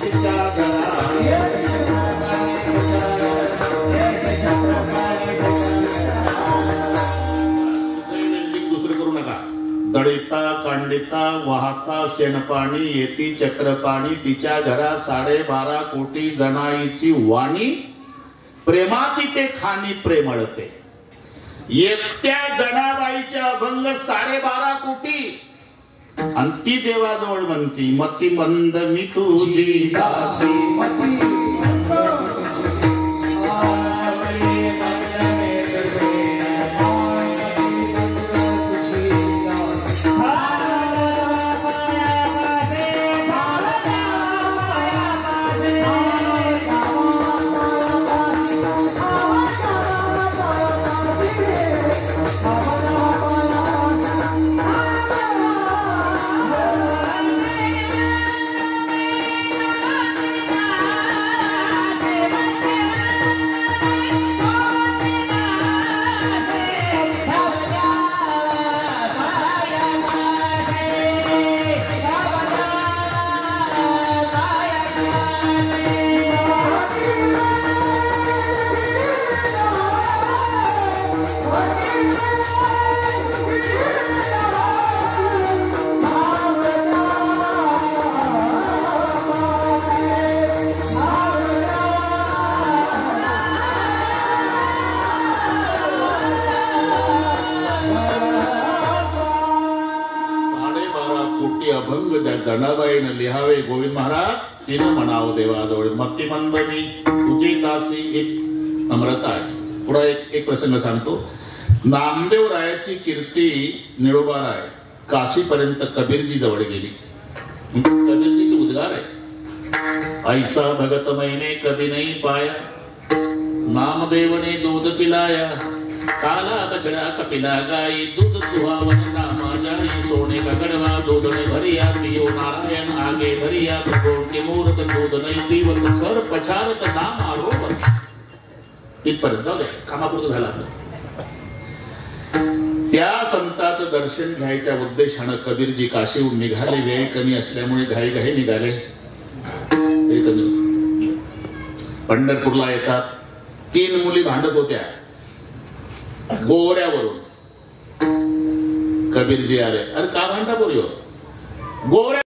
Speaker 2: तिच्या घरा दुसरं करू नका. दळिता कांडिता वाहता शेणपाणी येती चक्रपाणी. तिच्या घरा 12.5 कोटी जनाईची वाणी. प्रेमाची ते खाणी प्रेमळते. एकट्या जनाबाईचे अभंग 12.5 कोटी. आणि ती देवाजवळ म्हणती मतिमंद मी तुझी दासी. धनबाईनं लिहावे गोविंद महाराज तिनं म्हणावं देवाजवळ मतिमंद मी तुझी दासी एक नम्रता आहे. पुढे एक प्रसंग सांगतो. नामदेव रायाची कीर्ती निळोबाराय काशीपर्यंत कबीरजी जवळ गेली. कबीरजीचे उद्गार आहे, ऐसा भगत मैने कभी नहीं पाया, नामदेव ने दूध पिलाया, काला बछड़ा कपिला गाई, दूध सुहावन नामा जाई, सोने का गड़वा दूध ने भरिया, पियो नारायण आगे भरिया, प्रभु के मूर्त दूध नहीं पीवत, सर पछारत नाम आरोपत. इथपर्यंत जाऊ दे, कामापुरतं झालं आपलं. त्या संतांचं दर्शन घ्यायच्या उद्देशानं कबीरजी काशीहून निघाले. वेळ कमी असल्यामुळे घाई घाई निघाले. वेळ कमी. पंढरपूरला येतात. 3 मुली भांडत होत्या गोऱ्यावरून. कबीरजी आले. अरे का भांडा बोलयो गोऱ्या